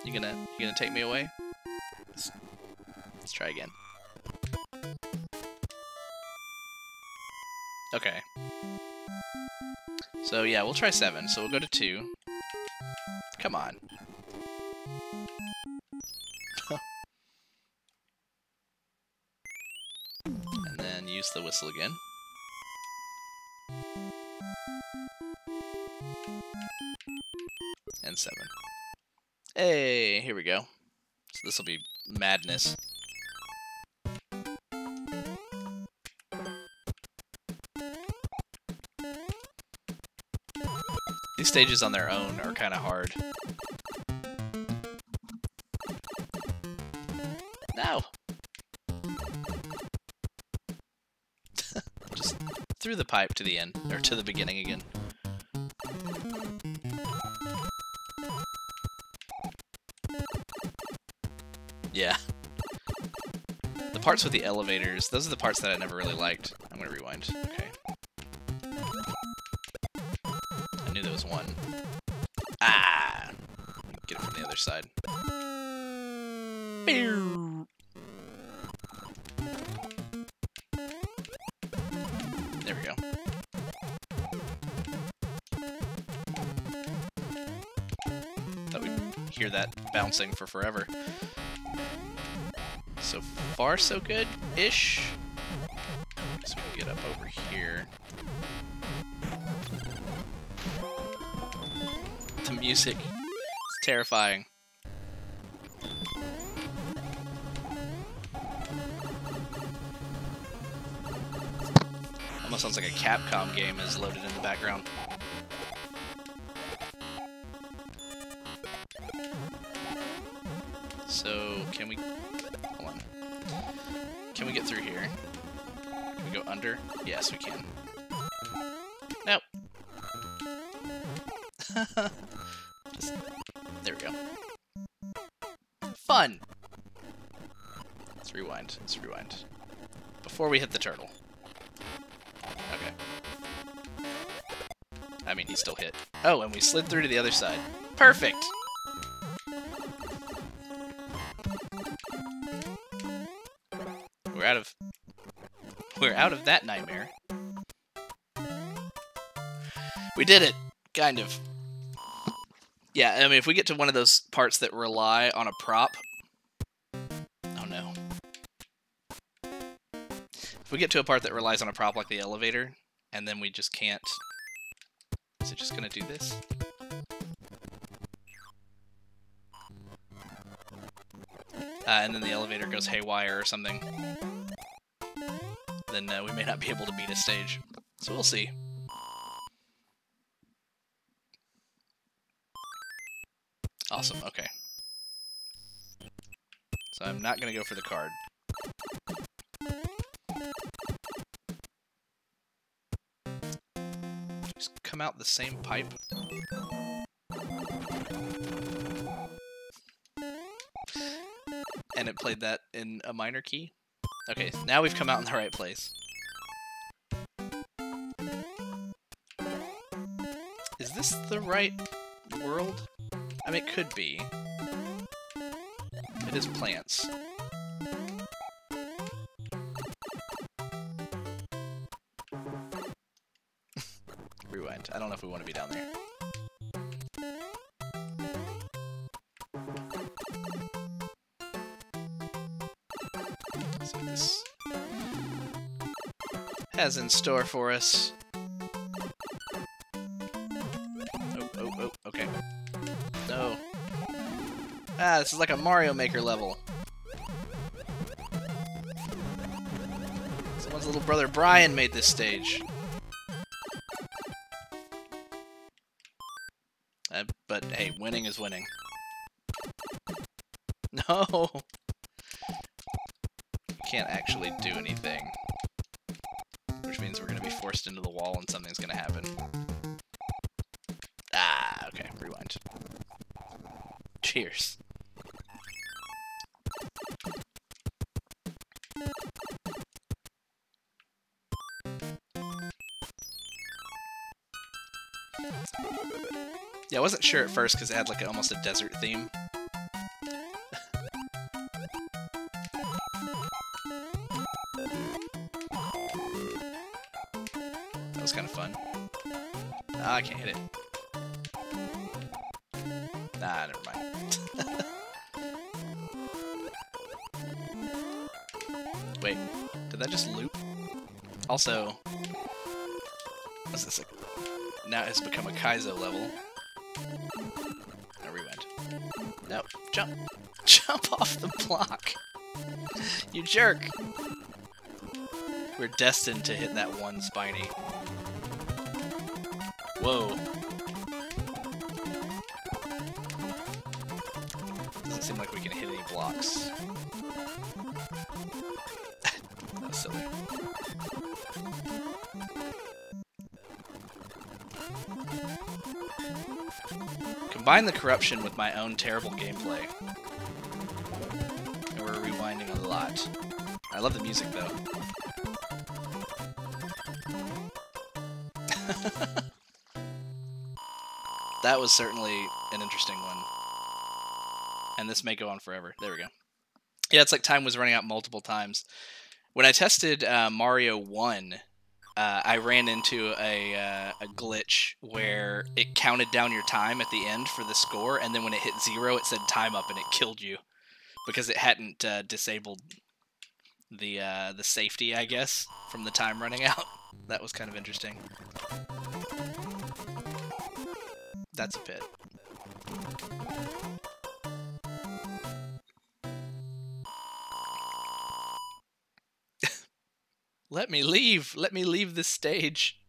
You gonna take me away? Let's try again. Okay. So yeah, we'll try 7. So we'll go to 2. Come on. And then use the whistle again. And 7. Hey, here we go. So this will be madness. These stages on their own are kind of hard. No! Just through the pipe to the end, or to the beginning again. Yeah. The parts with the elevators, those are the parts that I never really liked. I'm gonna rewind. Okay. I knew there was one. Ah! Get it from the other side. There we go. Thought we'd hear that bouncing for forever. So far, so good-ish. So we can get up over here. music. It's terrifying. Almost sounds like a Capcom game is loaded in the background. So, can we... Hold on. Can we get through here? Can we go under? Yes, we can. Nope. There we go. Fun! Let's rewind. Let's rewind. Before we hit the turtle. Okay. I mean, he still hit. Oh, and we slid through to the other side. Perfect! We're out of that nightmare. We did it! Kind of. Yeah, I mean, if we get to one of those parts that rely on a prop... Oh no. If we get to a part that relies on a prop like the elevator, and then we just can't... Is it just gonna do this? And then the elevator goes haywire or something. Then we may not be able to beat a stage. So we'll see. Awesome, okay. So I'm not gonna go for the card. Just come out the same pipe. And it played that in a minor key. Okay, now we've come out in the right place. Is this the right world? I mean, it could be. It is plants. Rewind. I don't know if we want to be down there. Let's see what this has in store for us. Oh, okay. No. Ah, this is like a Mario Maker level. Someone's little brother Brian made this stage. But hey, winning is winning. No! Can't actually do anything. Which means we're going to be forced into the wall and something's going to happen. Ah, okay, rewind. Cheers. Yeah, I wasn't sure at first because it had like almost a desert theme. That was kind of fun. Ah, I can't hit it. Nah, never mind. Wait, did that just loop? Also, what's this? Now it's become a Kaizo level. Now rewind. No, jump! Jump off the block! You jerk! We're destined to hit that one spiny. Whoa. Doesn't seem like we can hit any blocks. That was silly. Combine the corruption with my own terrible gameplay. And we're rewinding a lot. I love the music though. That was certainly an interesting one. And this may go on forever. There we go. Yeah, it's like time was running out multiple times. When I tested Mario 1, I ran into a glitch where it counted down your time at the end for the score, and then when it hit 0, it said time up, and it killed you. Because it hadn't disabled the safety, I guess, from the time running out. That was kind of interesting. That's a pit. Let me leave! Let me leave this stage!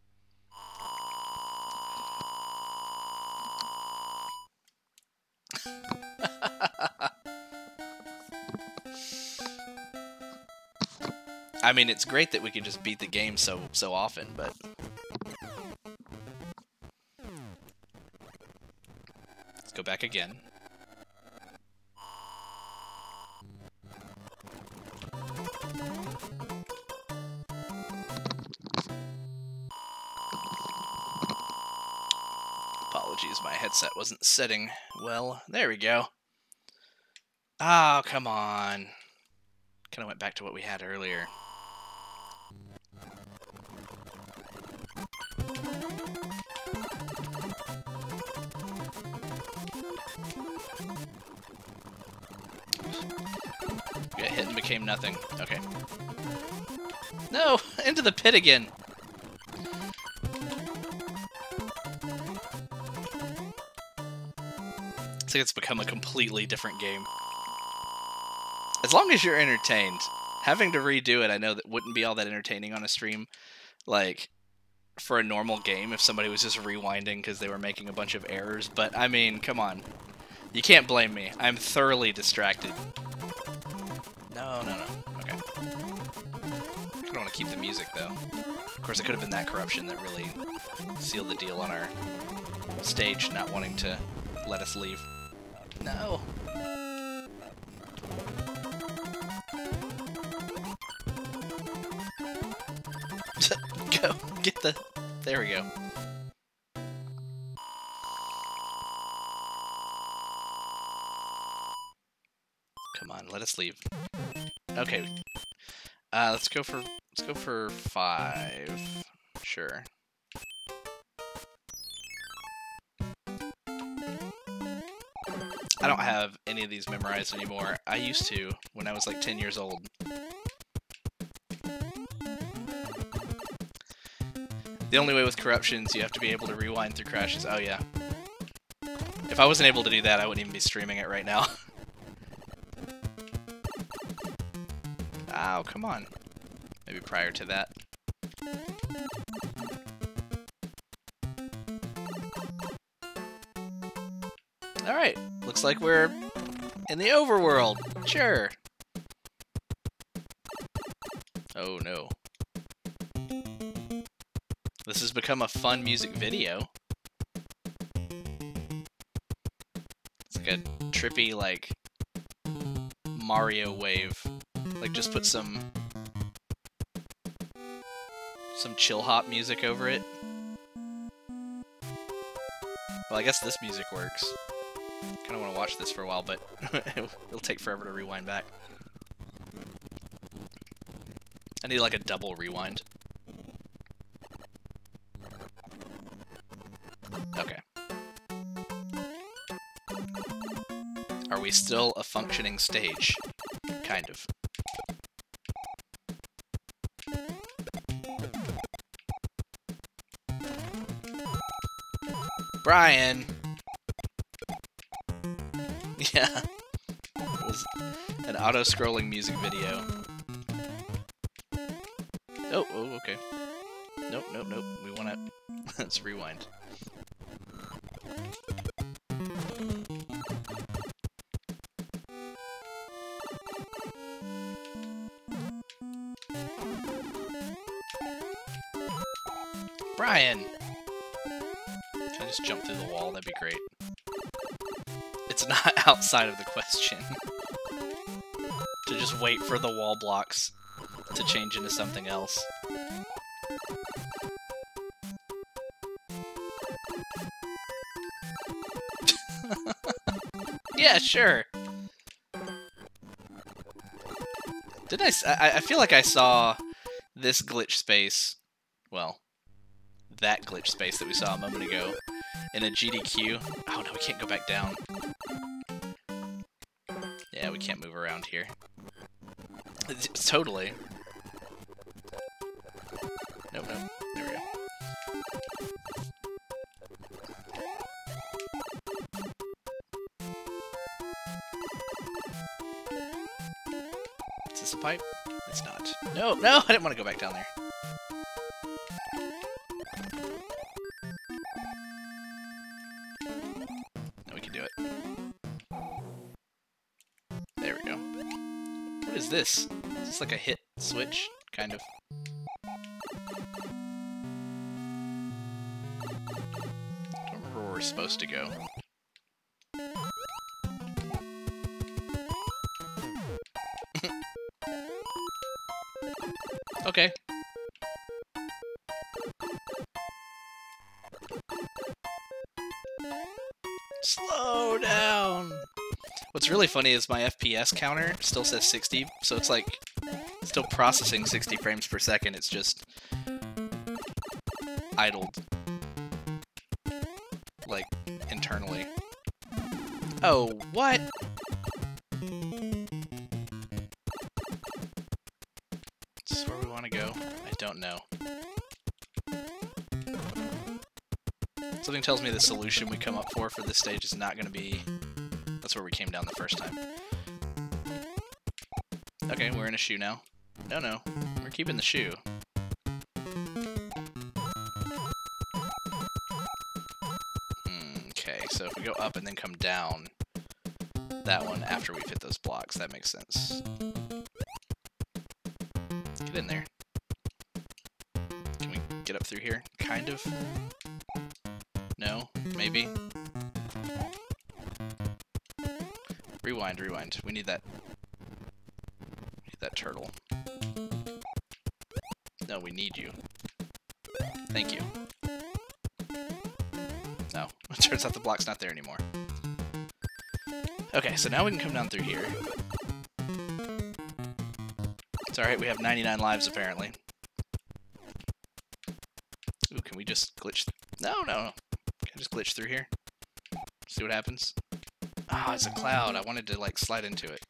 I mean, it's great that we can just beat the game so often, but... Let's go back again. Apologies, my headset wasn't setting well. There we go. Oh, come on. Kind of went back to what we had earlier. Got hit and became nothing. Okay. No! Into the pit again! It's like it's become a completely different game. As long as you're entertained. Having to redo it, I know that wouldn't be all that entertaining on a stream. Like, for a normal game, if somebody was just rewinding because they were making a bunch of errors. But, I mean, come on. You can't blame me. I'm thoroughly distracted. No. Okay. I don't want to keep the music, though. Of course, it could have been that corruption that really sealed the deal on our stage, not wanting to let us leave. No. Go. Get the... There we go. Come on, let us leave. Okay. Let's go for 5. Sure. I don't have any of these memorized anymore. I used to when I was like 10 years old. The only way with corruptions, you have to be able to rewind through crashes. Oh yeah. If I wasn't able to do that, I wouldn't even be streaming it right now. Oh, come on. Maybe prior to that. Alright, looks like we're in the overworld. Sure. Oh no. This has become a fun music video. It's like a trippy, like, Mario wave. Like, just put some chill hop music over it. Well, I guess this music works. Kind of want to watch this for a while, but it'll take forever to rewind back. I need like a double rewind. Okay. Are we still a functioning stage? Kind of. Brian! Yeah. It was an auto-scrolling music video. Oh, okay. Nope. We wanna... Let's rewind. Brian! Can I just jump through the wall? That'd be great. It's not outside of the question. To just wait for the wall blocks to change into something else. Yeah, sure. Didn't I feel like I saw this glitch space, well, that glitch space that we saw a moment ago in a GDQ. Oh no, we can't go back down. Yeah, we can't move around here. Totally. Nope. There we go. a pipe? It's not. No, no, I didn't want to go back down there. Now we can do it. There we go. What is this? Is this like a hit switch? Kind of. Don't remember where we're supposed to go. Okay. Slow down! What's really funny is my FPS counter still says 60, so it's like still processing 60 frames per second, it's just idled. Like, internally. Oh, what? Is this where we want to go? I don't know. Something tells me the solution we come up for this stage is not going to be... That's where we came down the first time. Okay, we're in a shoe now. No, no. We're keeping the shoe. Okay, so if we go up and then come down that one after we've hit those blocks, that makes sense. Get in there. Can we get up through here? Kind of. No? Maybe? Rewind, rewind. We need that. We need that turtle. No, we need you. Thank you. No. It turns out the block's not there anymore. Okay, so now we can come down through here. It's alright, we have 99 lives apparently. Ooh, can we just glitch? No, no. Can I just glitch through here? See what happens? Ah, it's a cloud. I wanted to, like, slide into it.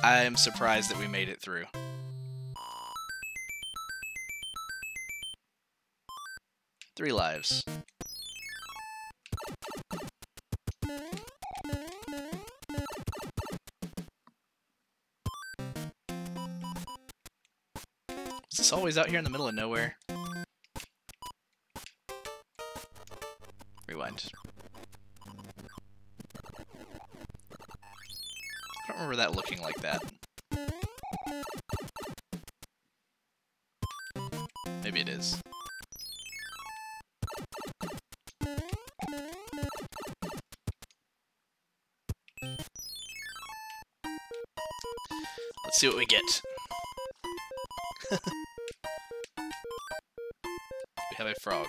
I'm surprised that we made it through. Three lives. Is this always out here in the middle of nowhere? Rewind. I don't remember that looking like that. Maybe it is. Let's see what we get. We have a frog.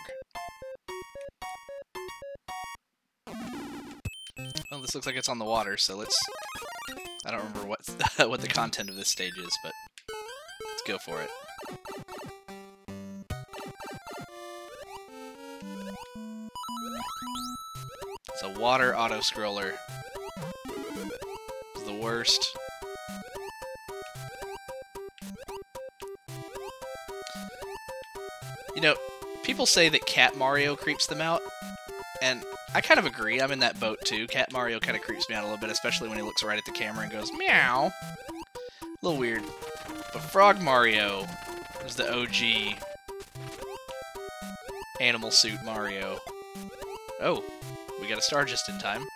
Well, this looks like it's on the water, so let's... I don't remember what what the content of this stage is, but let's go for it. It's a water auto-scroller. It's the worst. You know, people say that Cat Mario creeps them out, and I kind of agree. I'm in that boat too. Cat Mario kind of creeps me out a little bit, especially when he looks right at the camera and goes, meow. A little weird. But Frog Mario is the OG animal suit Mario. Oh, we got a star just in time.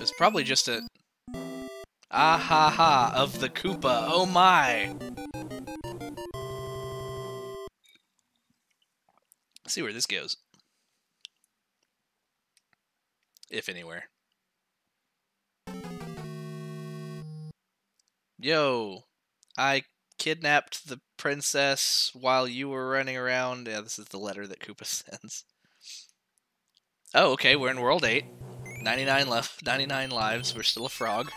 It's probably just a... Ah ha ha of the Koopa. Oh my! Let's see where this goes. If anywhere. Yo, I kidnapped the princess while you were running around. Yeah, this is the letter that Koopa sends. Oh, okay, we're in World 8. 99 left, 99 lives. We're still a frog.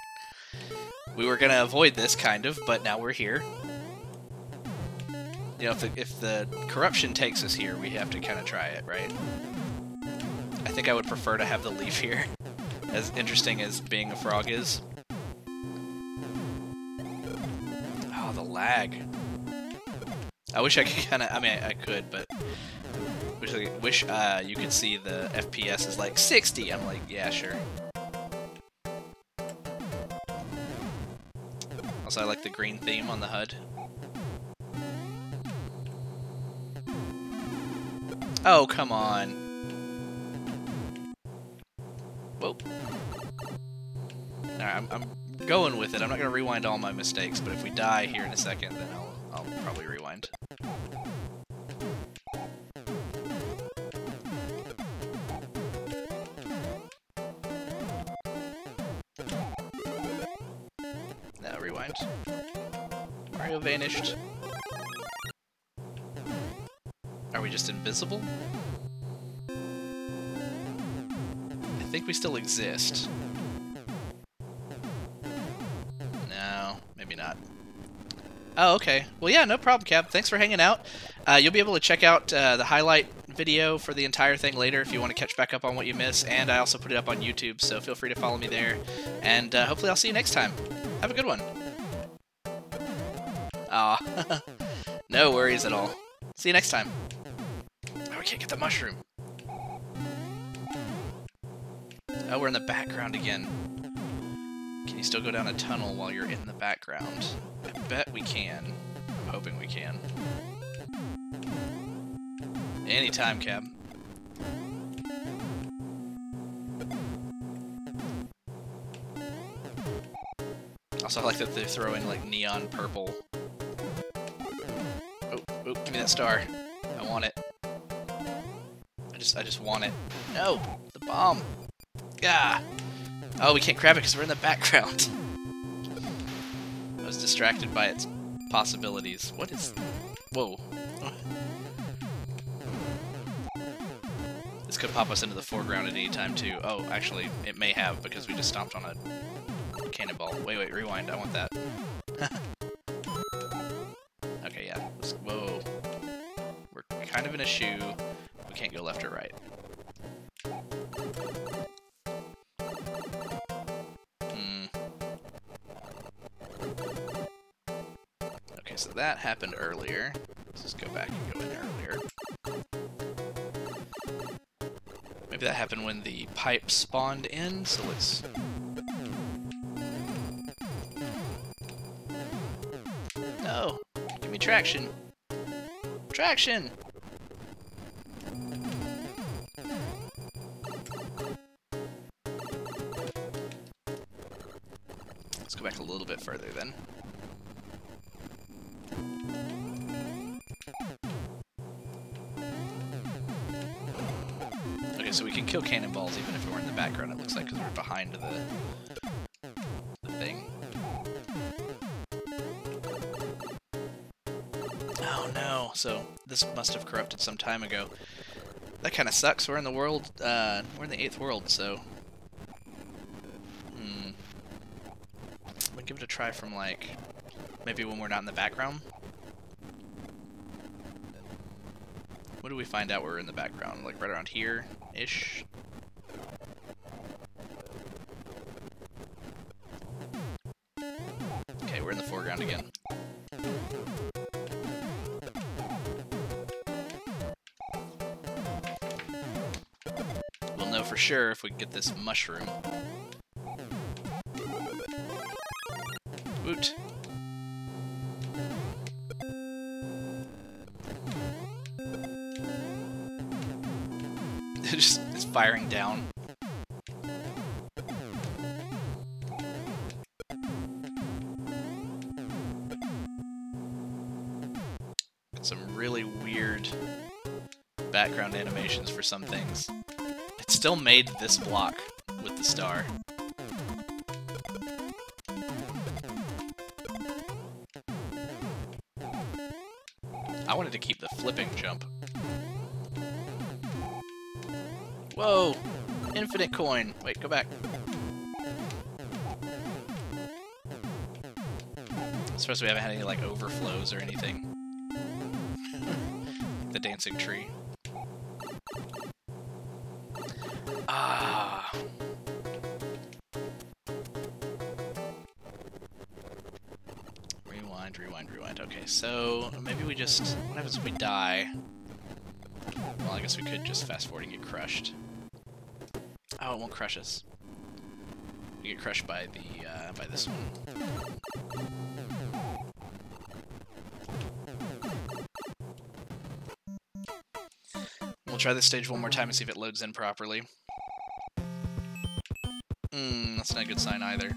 We were gonna avoid this, kind of, but now we're here. You know, if the corruption takes us here, we have to kind of try it, right? I think I would prefer to have the leaf here, as interesting as being a frog is. Oh, the lag. I wish I could kind of. I mean, I could, but wish you could see the FPS is like 60. I'm like, yeah, sure. Also, I like the green theme on the HUD. Oh, come on. Whoa. Alright, I'm going with it. I'm not going to rewind all my mistakes, but if we die here in a second, then I'll probably rewind. No, rewind. Mario vanished. Are we just invisible? I think we still exist. No, maybe not. Oh, okay. Well, yeah, no problem, Cap. Thanks for hanging out. You'll be able to check out the highlight video for the entire thing later if you want to catch back up on what you missed, and I also put it up on YouTube, so feel free to follow me there, and hopefully I'll see you next time. Have a good one. Aw, no worries at all. See you next time. Oh, we can't get the mushroom. Oh, we're in the background again. Can you still go down a tunnel while you're in the background? I bet we can. I'm hoping we can. Anytime, Cab. Also, I like that they're throwing, like, neon purple. Oh, give me that star. I want it. I just want it. No! The bomb! Yeah! Oh, we can't grab it because we're in the background. I was distracted by its possibilities. What is... Whoa. This could pop us into the foreground at any time, too. Oh, actually, it may have, because we just stomped on a cannonball. Wait, rewind. I want that. Okay, yeah. Whoa. We're kind of in a shoe. We can't go left or right. Okay, so that happened earlier. Let's just go back and go in earlier. Maybe that happened when the pipe spawned in, so let's... No! Give me traction! Traction! Let's go back a little bit further then. Okay, so we can kill cannonballs even if we're in the background, it looks like, because we're behind the thing. Oh no, so this must have corrupted some time ago. That kind of sucks. We're in the world, we're in the 8th world, so... I'm gonna give it a try from, like, maybe when we're not in the background. What do we find out we're in the background? Like, right around here-ish? Okay, we're in the foreground again. We'll know for sure if we can get this mushroom. Woot. It's firing down. Got some really weird background animations for some things. It still made this block with the star. I wanted to keep the flipping jump. Whoa! Infinite coin! Wait, go back. I suppose we haven't had any, like, overflows or anything. The dancing tree. Ah! Rewind. rewind. Okay, so maybe we just... What happens if we die? Well, I guess we could just fast forward and get crushed. Oh, it won't crush us. We get crushed by the by this one. We'll try this stage one more time and see if it loads in properly. That's not a good sign either.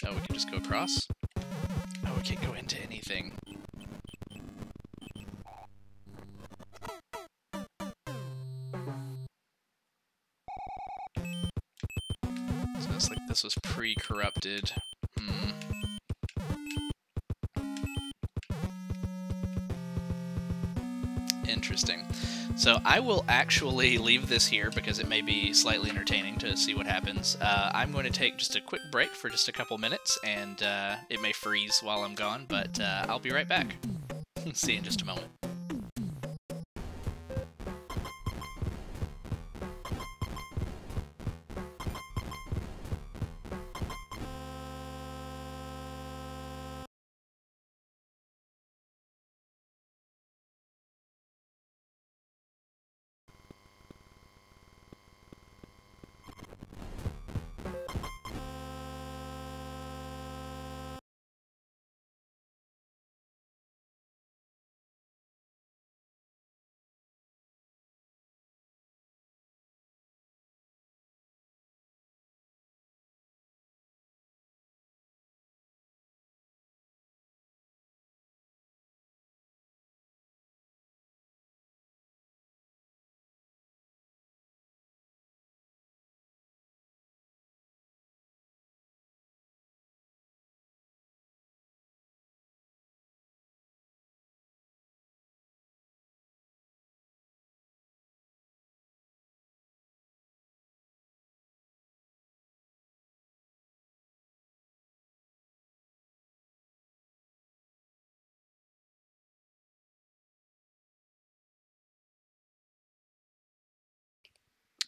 Oh, we can just go across? Oh, we can't go into anything. So it's like this was pre-corrupted. Interesting. So I will actually leave this here because it may be slightly entertaining to see what happens. I'm going to take just a quick break for just a couple minutes, and it may freeze while I'm gone, but I'll be right back. See you in just a moment.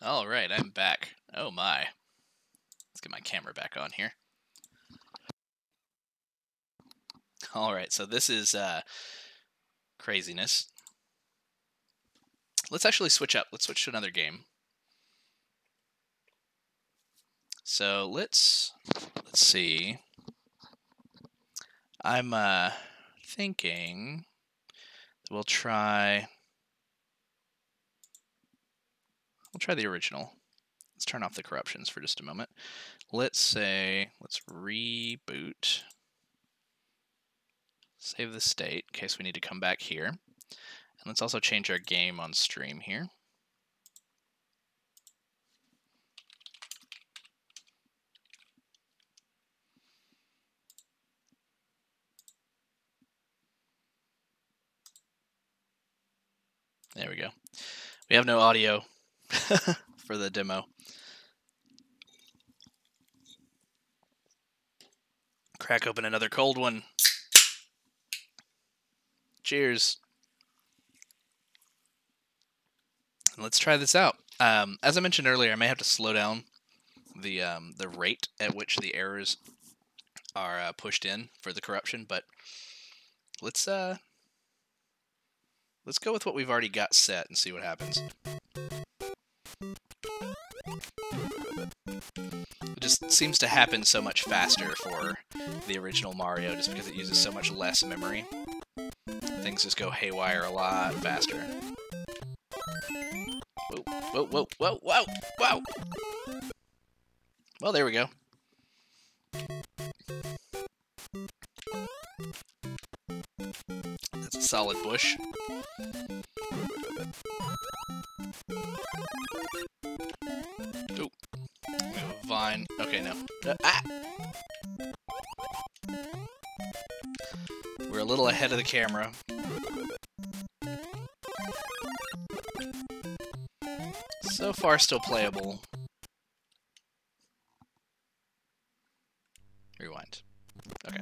Alright, I'm back. Oh my. Let's get my camera back on here. Alright, so this is craziness. Let's actually switch up. Let's switch to another game. So let's see. I'm thinking we'll try the original. Let's turn off the corruptions for just a moment. Let's reboot. Save the state in case we need to come back here. And let's also change our game on stream here. There we go. We have no audio for the demo. Crack open another cold one. Cheers. And let's try this out. As I mentioned earlier, I may have to slow down the rate at which the errors are pushed in for the corruption, but let's go with what we've already got set and see what happens. It just seems to happen so much faster for the original Mario just because it uses so much less memory. Things just go haywire a lot faster. Whoa, whoa, whoa, whoa, whoa! Well, there we go. That's a solid bush. Ooh. Vine. Okay, no. We're a little ahead of the camera. So far, still playable. Rewind. Okay.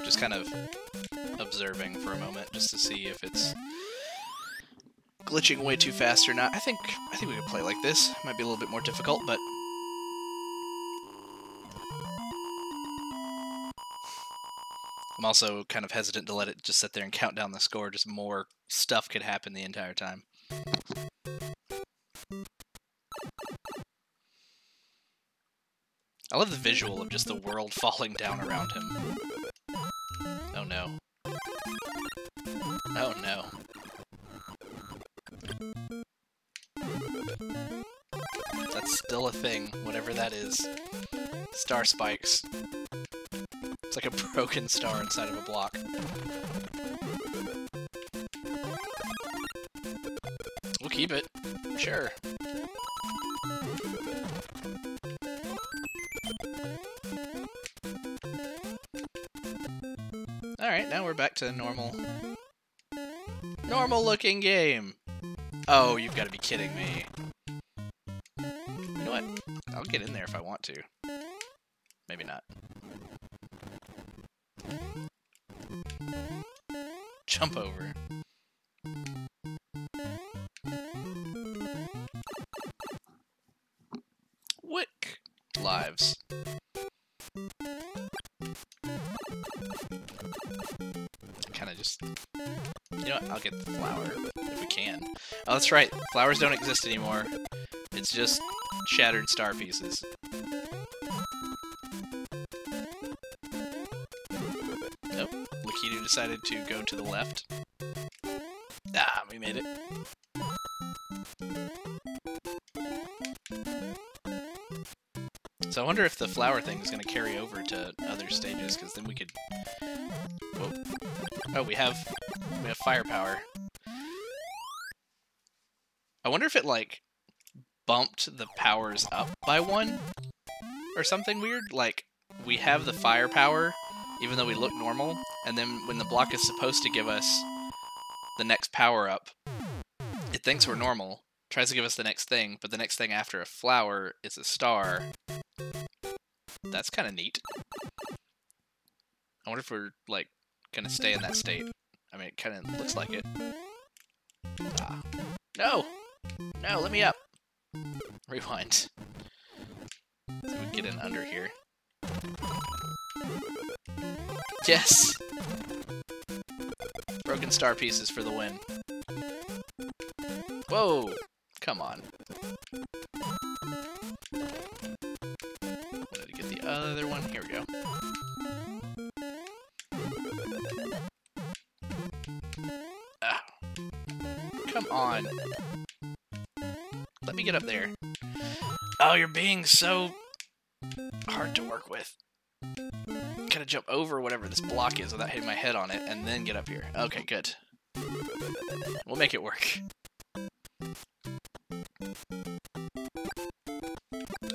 Just kind of observing for a moment just to see if it's glitching way too fast or not. I think we could play like this. Might be a little bit more difficult, but I'm also kind of hesitant to let it just sit there and count down the score. Just more stuff could happen the entire time. I love the visual of just the world falling down around him. Oh no. Oh no. That's still a thing, whatever that is. Star spikes. It's like a broken star inside of a block. We'll keep it. Sure. Alright, now we're back to normal looking game. Oh, you've got to be kidding me. You know what? I'll get in there if I want to. Maybe not. Jump over. Wick lives. Kind of just... You know what? I'll get the flower if we can. Oh, that's right. Flowers don't exist anymore. It's just shattered star pieces. Nope. Lakitu decided to go to the left. Ah, we made it. So I wonder if the flower thing is going to carry over to other stages, because then we could... Whoa. Oh, we have firepower. I wonder if it, like, bumped the powers up by one? Or something weird? Like, we have the firepower, even though we look normal, and then when the block is supposed to give us the next power-up, it thinks we're normal, tries to give us the next thing, but the next thing after a flower is a star. That's kind of neat. I wonder if we're, like, gonna stay in that state. I mean, it kind of looks like it. Ah. No! No, let me up! Rewind. So we get in under here. Yes! Broken star pieces for the win. Whoa! Come on. Wanted to get the other one. Here we go. Ah. Come on. Let me get up there. Oh, you're being so hard to work with. Gotta jump over whatever this block is without hitting my head on it, and then get up here. Okay, good. We'll make it work.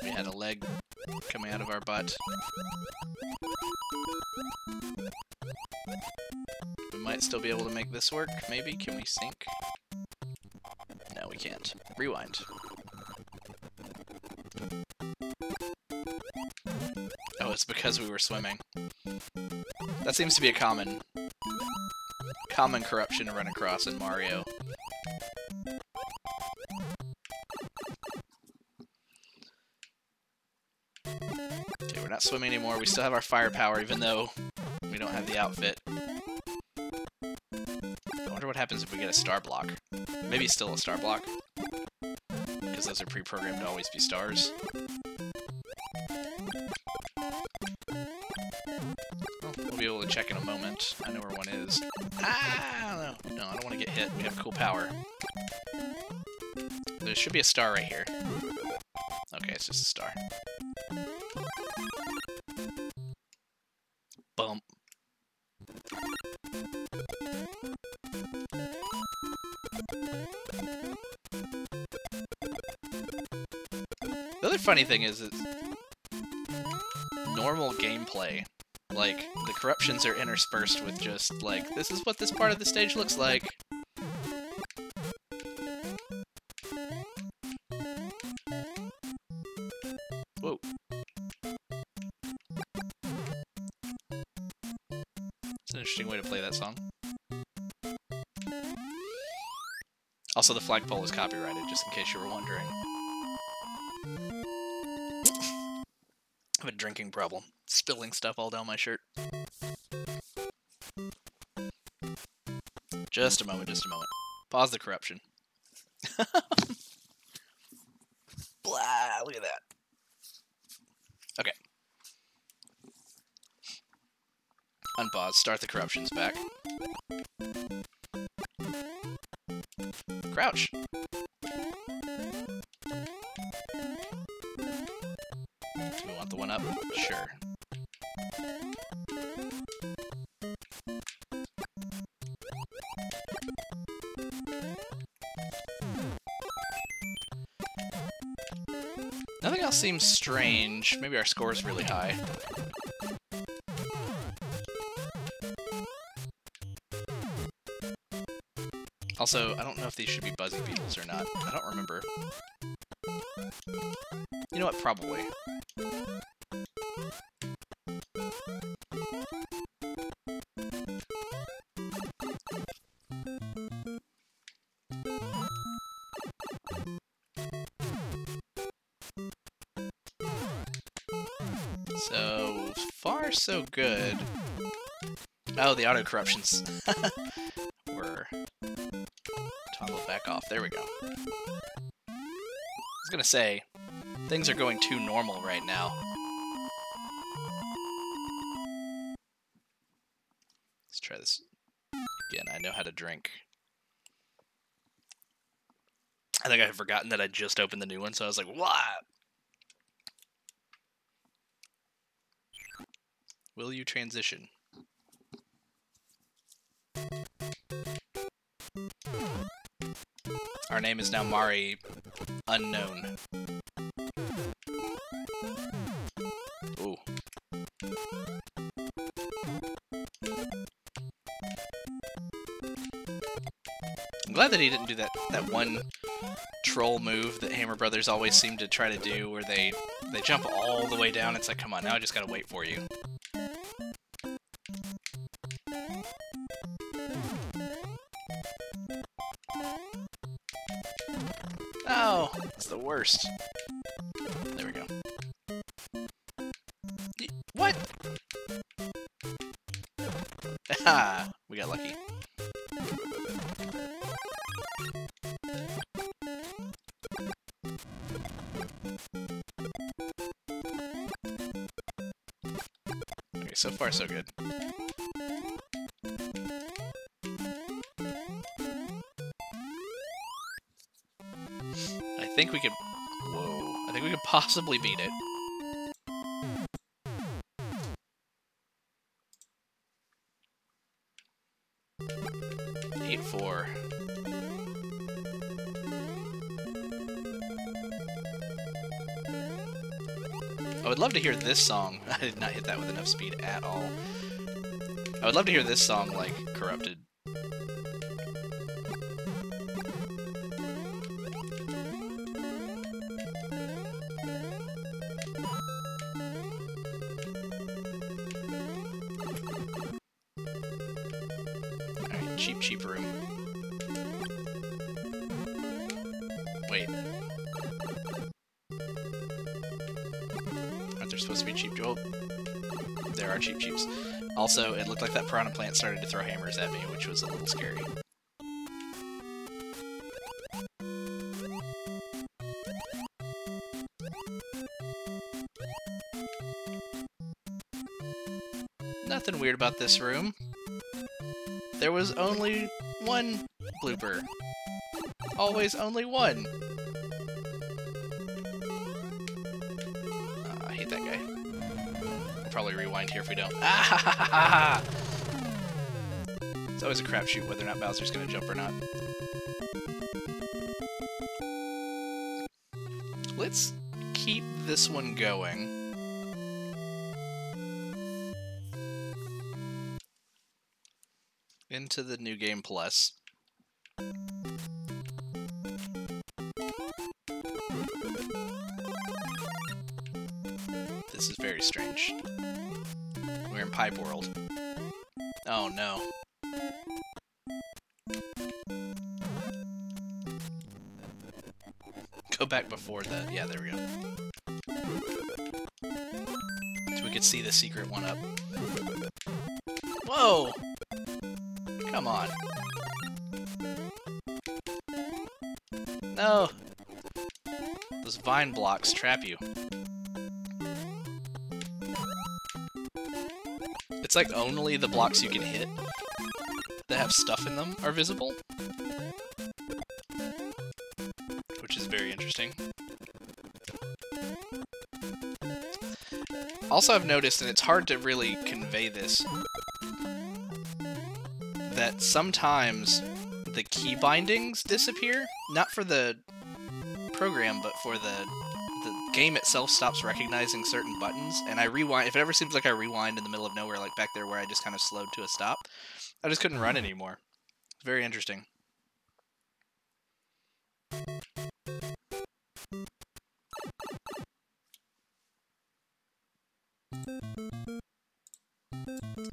We had a leg coming out of our butt. We might still be able to make this work, maybe? Can we sink? No, we can't. Rewind. Oh, it's because we were swimming. That seems to be a common corruption to run across in Mario. Okay, we're not swimming anymore. We still have our firepower, even though we don't have the outfit. I wonder what happens if we get a star block. Maybe it's still a star block. Because those are pre-programmed to always be stars. Well, we'll be able to check in a moment. I know where one is. Ah! No, I don't want to get hit. We have cool power. There should be a star right here. Okay, it's just a star. Bump. The other funny thing is it's normal gameplay. Like, the corruptions are interspersed with just, like, this is what this part of the stage looks like. Whoa. It's an interesting way to play that song. Also, the flagpole is copyrighted, just in case you were wondering. I have a drinking problem. Spilling stuff all down my shirt. Just a moment, just a moment. Pause the corruption. Blah, look at that. Okay. Unpause, start the corruptions back. Crouch. Do we want the one up? Sure. Nothing else seems strange. Maybe our score is really high. Also, I don't know if these should be Buzzy Beetles or not. I don't remember. You know what? Probably. So far, so good. Oh, the auto corruptions were toggled back off. There we go. I was gonna say, things are going too normal right now. Let's try this again. I know how to drink. I think I had forgotten that I just opened the new one, so I was like, what? Will you transition? Our name is now Mari Unknown. Ooh. I'm glad that he didn't do that one troll move that Hammer Brothers always seem to try to do, where they jump all the way down. It's like, come on, now I just gotta wait for you. Oh, it's the worst. There we go. What? Ah, we got lucky. Okay, so far so good. I think we could... Whoa. I think we could possibly beat it. $8-4. I would love to hear this song. I did not hit that with enough speed at all. I would love to hear this song, like, corrupted. Alright, cheap room. Wait. Aren't there supposed to be cheap? Oh, there are cheeps. Also, it looked like that piranha plant started to throw hammers at me, which was a little scary. Nothing weird about this room. There was only one blooper. Always only one. I hate that guy. We'll probably rewind here if we don't. Ah ha ha ha ha! It's always a crapshoot whether or not Bowser's gonna jump or not. Let's keep this one going. Into the New Game Plus. This is very strange. We're in Pipe World. Oh no. back before the... Yeah, there we go. So we could see the secret one up. Whoa! Come on. No! Those vine blocks trap you. It's like only the blocks you can hit that have stuff in them are visible. Which is very interesting. Also, I've noticed, and it's hard to really convey this, that sometimes the key bindings disappear. Not for the program, but for the game itself stops recognizing certain buttons, and I rewind. If it ever seems like I rewind in the middle of nowhere, like back there where I just kind of slowed to a stop, I just couldn't run anymore. It's very interesting.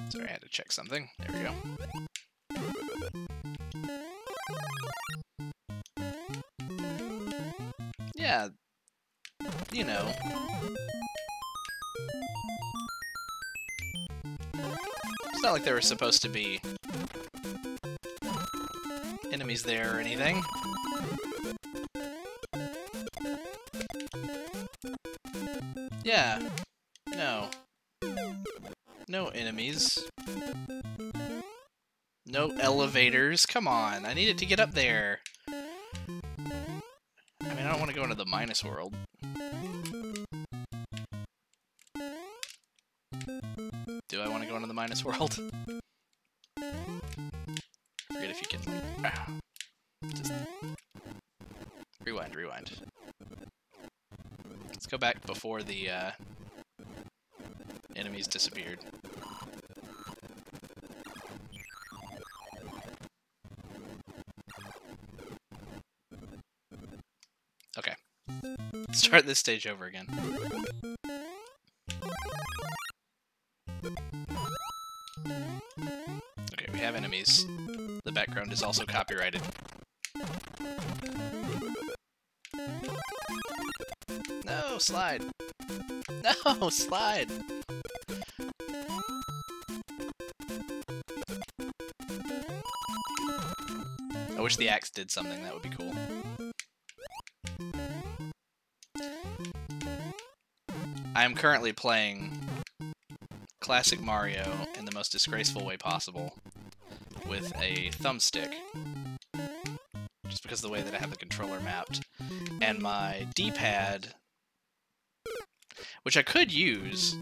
Sorry, I had to check something. There we go. Yeah, you know. It's not like there were supposed to be enemies there or anything. Yeah. No. No enemies. No elevators. Come on, I needed to get up there. I mean, I don't want to go into the minus world. Do I want to go into the minus world? Forget if you can, like... Just... Rewind. Let's go back before the, enemies disappeared. Okay. Start this stage over again. Okay, we have enemies. The background is also copyrighted. No, slide! No, slide! I wish the axe did something, that would be cool. I am currently playing classic Mario in the most disgraceful way possible with a thumbstick, just because of the way that I have the controller mapped, and my D-pad, which I could use.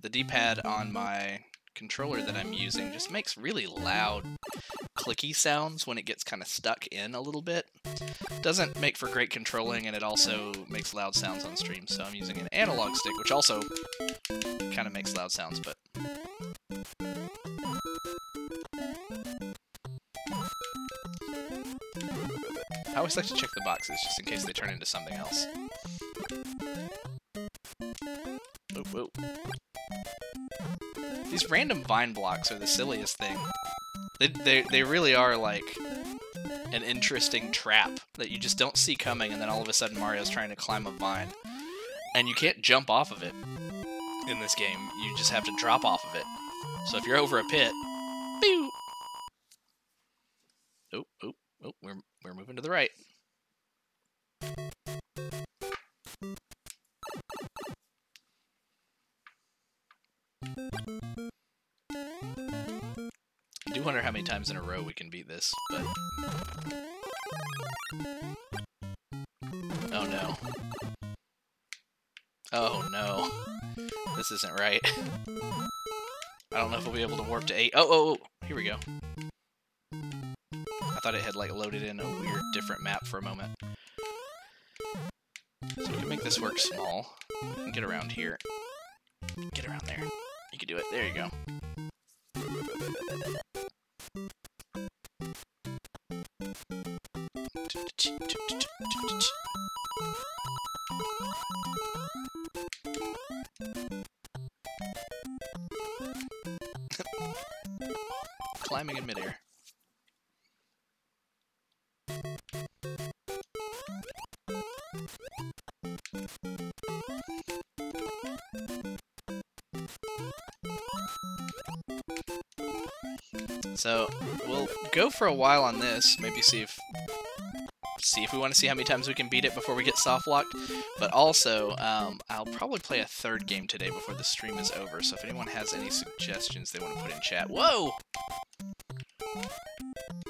The D-pad on my controller that I'm using just makes really loud clicky sounds when it gets kind of stuck in a little bit. Doesn't make for great controlling, and it also makes loud sounds on stream, so I'm using an analog stick, which also kind of makes loud sounds, but... I always like to check the boxes, just in case they turn into something else. Oop, oop. These random vine blocks are the silliest thing. They really are like an interesting trap that you just don't see coming, and then all of a sudden Mario's trying to climb a vine. And you can't jump off of it in this game, you just have to drop off of it. So if you're over a pit, pew! Oh, oh, oh, we're moving to the right. I do wonder how many times in a row we can beat this, but... Oh no. Oh no. This isn't right. I don't know if we'll be able to warp to 8. Oh, here we go. I thought it had like loaded in a weird different map for a moment. So we can make this work small. And get around here. Get around there. You can do it. There you go. Climbing in midair. So we'll go for a while on this, maybe see if we want to see how many times we can beat it before we get soft locked. But also, I'll probably play a third game today before the stream is over. So if anyone has any suggestions they want to put in chat, whoa!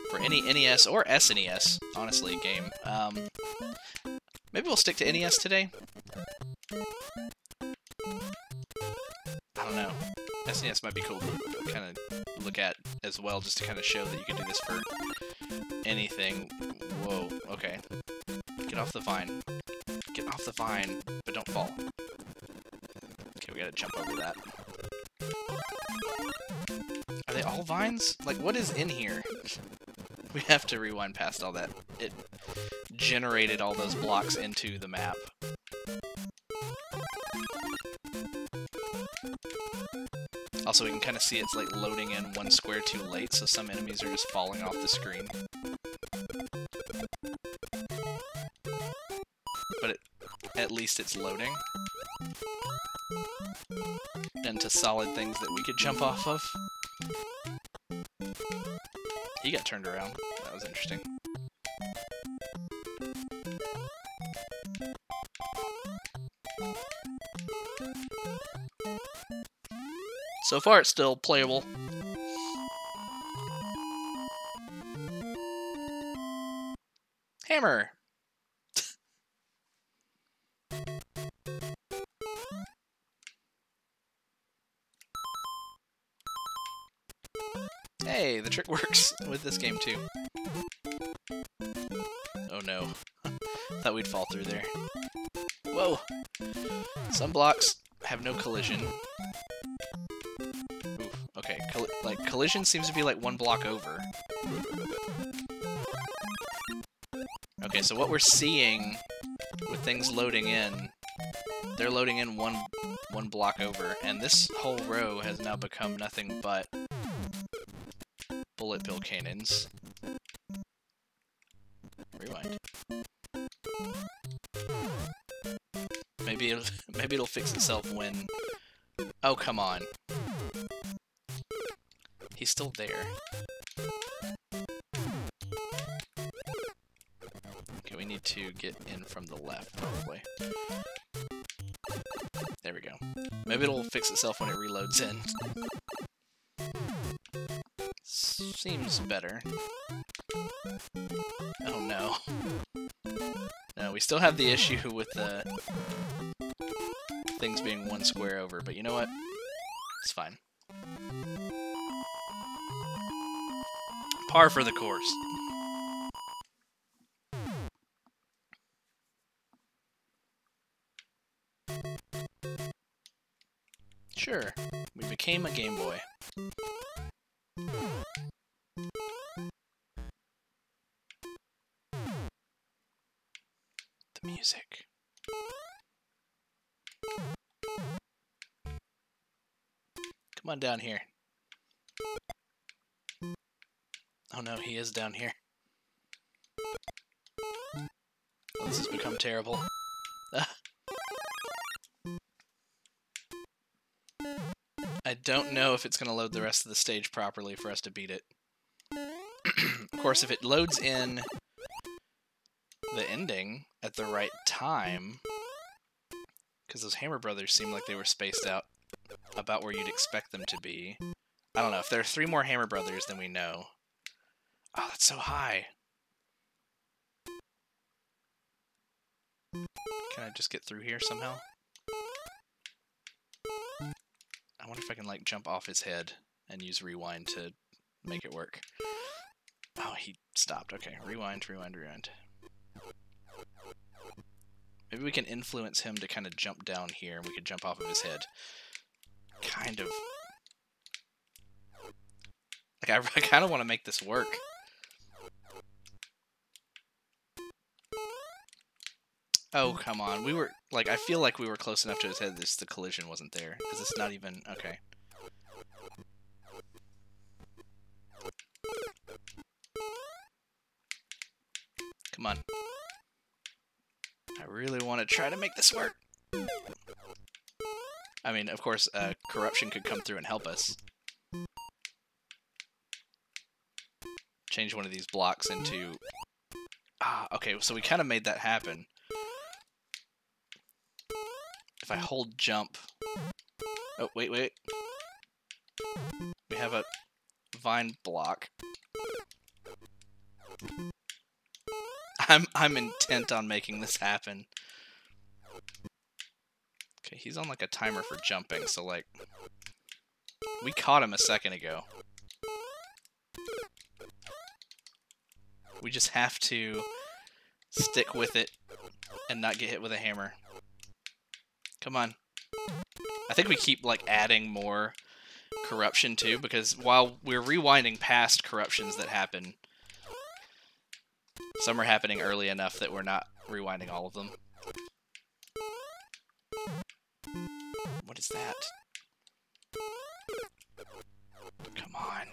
For any NES or SNES, honestly, game. Maybe we'll stick to NES today. I don't know. SNES might be cool to kind of look at as well, just to kind of show that you can do this for anything. Whoa, okay. Get off the vine. Get off the vine, but don't fall. Okay, we gotta jump over that. Are they all vines? Like, what is in here? We have to rewind past all that. It generated all those blocks into the map. Also, we can kind of see it's like loading in one square too late, so some enemies are just falling off the screen. But at least it's loading into solid things that we could jump off of. He got turned around. That was interesting. So far, it's still playable. Hammer! Hey, the trick works with this game too. Oh no. Thought we'd fall through there. Whoa! Some blocks have no collision. Oof, okay. Collision seems to be like one block over. Okay, so what we're seeing with things loading in, they're loading in one block over, and this whole row has now become nothing but bullet bill cannons. Rewind. Maybe it'll fix itself when... Oh, come on. He's still there. Okay, we need to get in from the left, probably. There we go. Maybe it'll fix itself when it reloads in. Seems better. Oh no. No, we still have the issue with the things being one square over, but you know what? It's fine. Par for the course. Sure, we became a Game Boy. The music. Come on down here. Oh no, he is down here. Oh, this has become terrible. I don't know if it's going to load the rest of the stage properly for us to beat it. Of course, if it loads in the ending at the right time, because those Hammer Brothers seem like they were spaced out about where you'd expect them to be. I don't know. If there are 3 more Hammer Brothers, then we know. Oh, that's so high. Can I just get through here somehow? I wonder if I can, like, jump off his head and use rewind to make it work. Oh, he stopped. Okay, rewind, rewind, rewind. Maybe we can influence him to kind of jump down here, and we could jump off of his head. Kind of. Like, I kind of want to make this work. Oh, come on. We were, like, I feel like we were close enough to his head, the collision wasn't there. Is this not even... Okay. Come on. I really want to try to make this work. I mean, of course, corruption could come through and help us. Change one of these blocks into... Ah, okay, so we kind of made that happen. If I hold jump... Oh, wait. We have a vine block. I'm intent on making this happen. Okay, he's on like a timer for jumping, so like... We caught him a second ago. We just have to stick with it and not get hit with a hammer. Come on. I think we keep like adding more corruption too, because while we're rewinding past corruptions that happen, some are happening early enough that we're not rewinding all of them. What is that? Come on.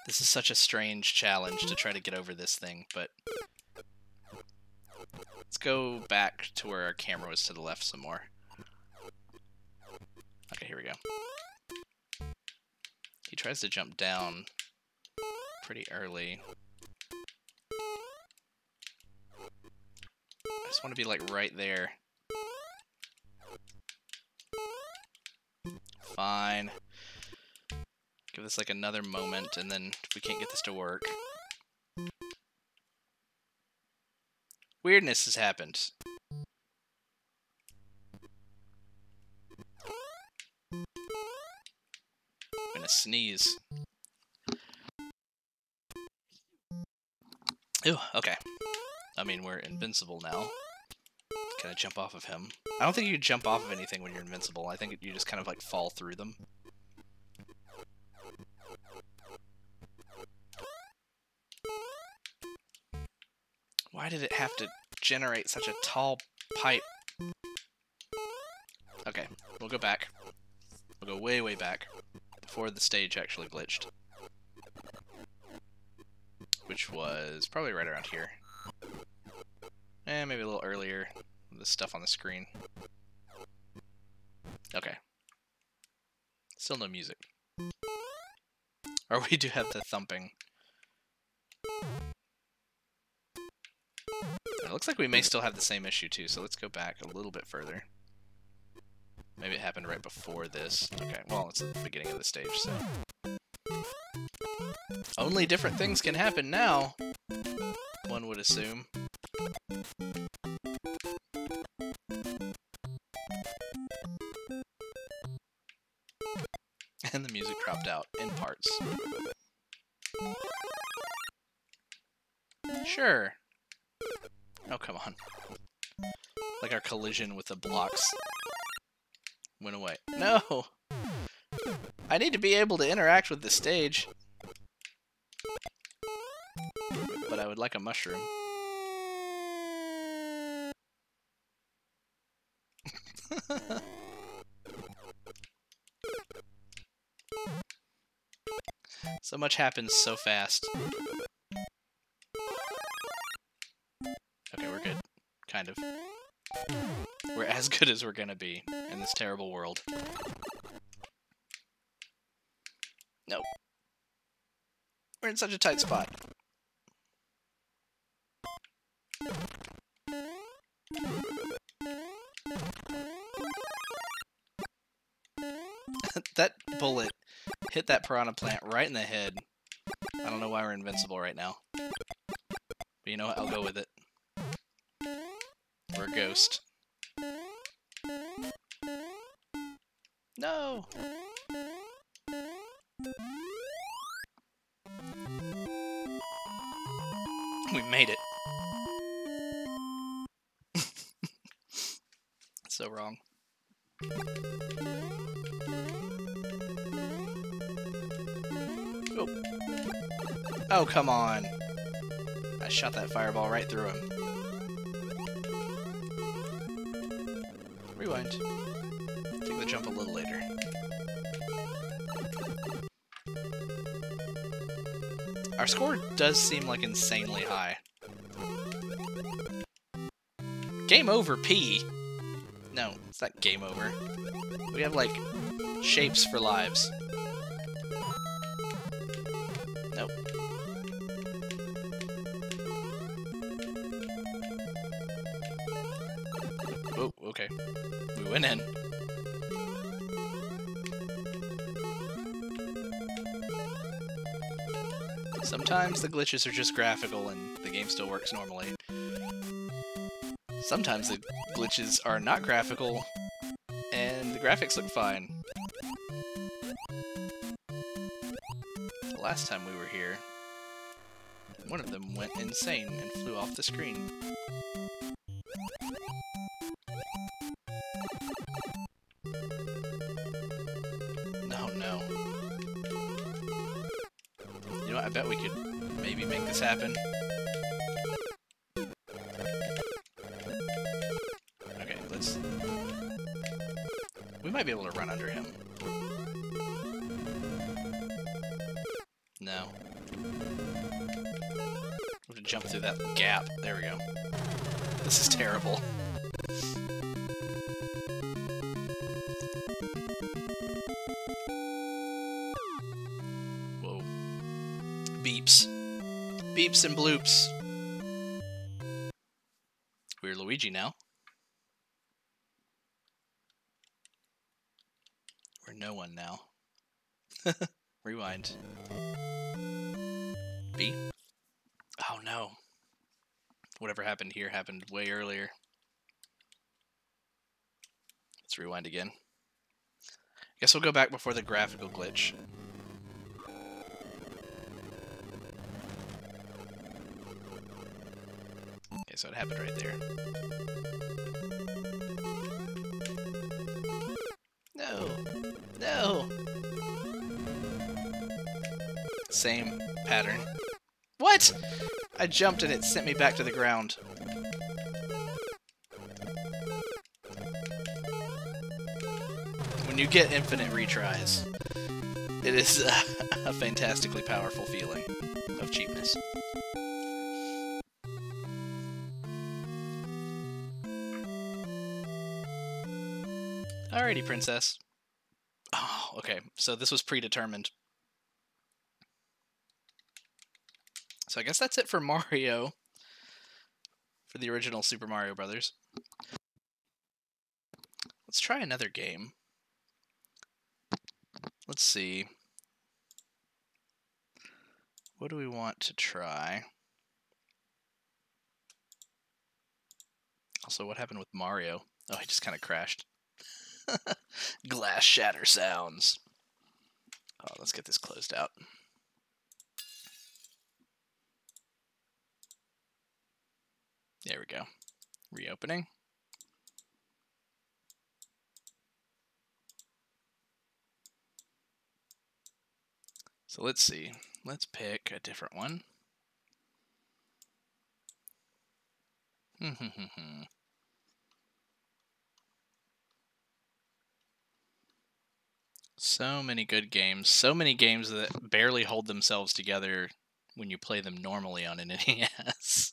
This is such a strange challenge to try to get over this thing, but... Let's go back to where our camera was to the left some more. Okay, here we go. He tries to jump down pretty early. I just want to be like right there. Fine. Give this like another moment, and then if we can't get this to work... Weirdness has happened. I'm gonna sneeze. Ew, okay. I mean, we're invincible now. Can I jump off of him? I don't think you can jump off of anything when you're invincible. I think you just kind of like fall through them. Why did it have to generate such a tall pipe? Okay, we'll go back. We'll go way, way back. Before the stage actually glitched. Which was probably right around here. Maybe a little earlier. The stuff on the screen. Okay. Still no music. Or we do have the thumping. It looks like we may still have the same issue too, so let's go back a little bit further. Maybe it happened right before this. Okay, well, it's at the beginning of the stage, so... Only different things can happen now, one would assume. And the music dropped out in parts. Sure. Oh, come on. Like our collision with the blocks went away. No! I need to be able to interact with the stage. But I would like a mushroom. So much happens so fast. Okay, we're good. Kind of. We're as good as we're gonna be in this terrible world. Nope. We're in such a tight spot. That bullet hit that piranha plant right in the head. I don't know why we're invincible right now. But you know what? I'll go with it. We're a ghost. No! We made it. So wrong. Oh. Oh, come on. I shot that fireball right through him. Rewind. Take the jump a little later. Our score does seem like insanely high. Game over, P. No, it's not game over. We have, like, shapes for lives. Nope. Oh, okay. We went in. Sometimes the glitches are just graphical and the game still works normally. Sometimes the glitches are not graphical and the graphics look fine. The last time we were here, one of them went insane and flew off the screen. Oh no. You know what, I bet we could maybe make this happen. Okay, let's... We might be able to run under him. No. We have to jump through that gap. There we go. This is terrible. Whoa. Beeps. Beeps and bloops. We're Luigi now. We're no one now. Rewind. B. Oh no. Whatever happened here happened way earlier. Let's rewind again. Guess we'll go back before the graphical glitch. Okay, so it happened right there. No! No! Same pattern. What?! I jumped and it sent me back to the ground. When you get infinite retries, it is a fantastically powerful feeling of cheapness. Alrighty, princess. Oh, okay, so this was predetermined. So I guess that's it for Mario, for the original Super Mario Brothers. Let's try another game. Let's see. What do we want to try? Also, what happened with Mario? Oh, he just kind of crashed. Glass shatter sounds. Oh, let's get this closed out. There we go. Reopening. So let's see. Let's pick a different one. So many good games. So many games that barely hold themselves together when you play them normally on an NES.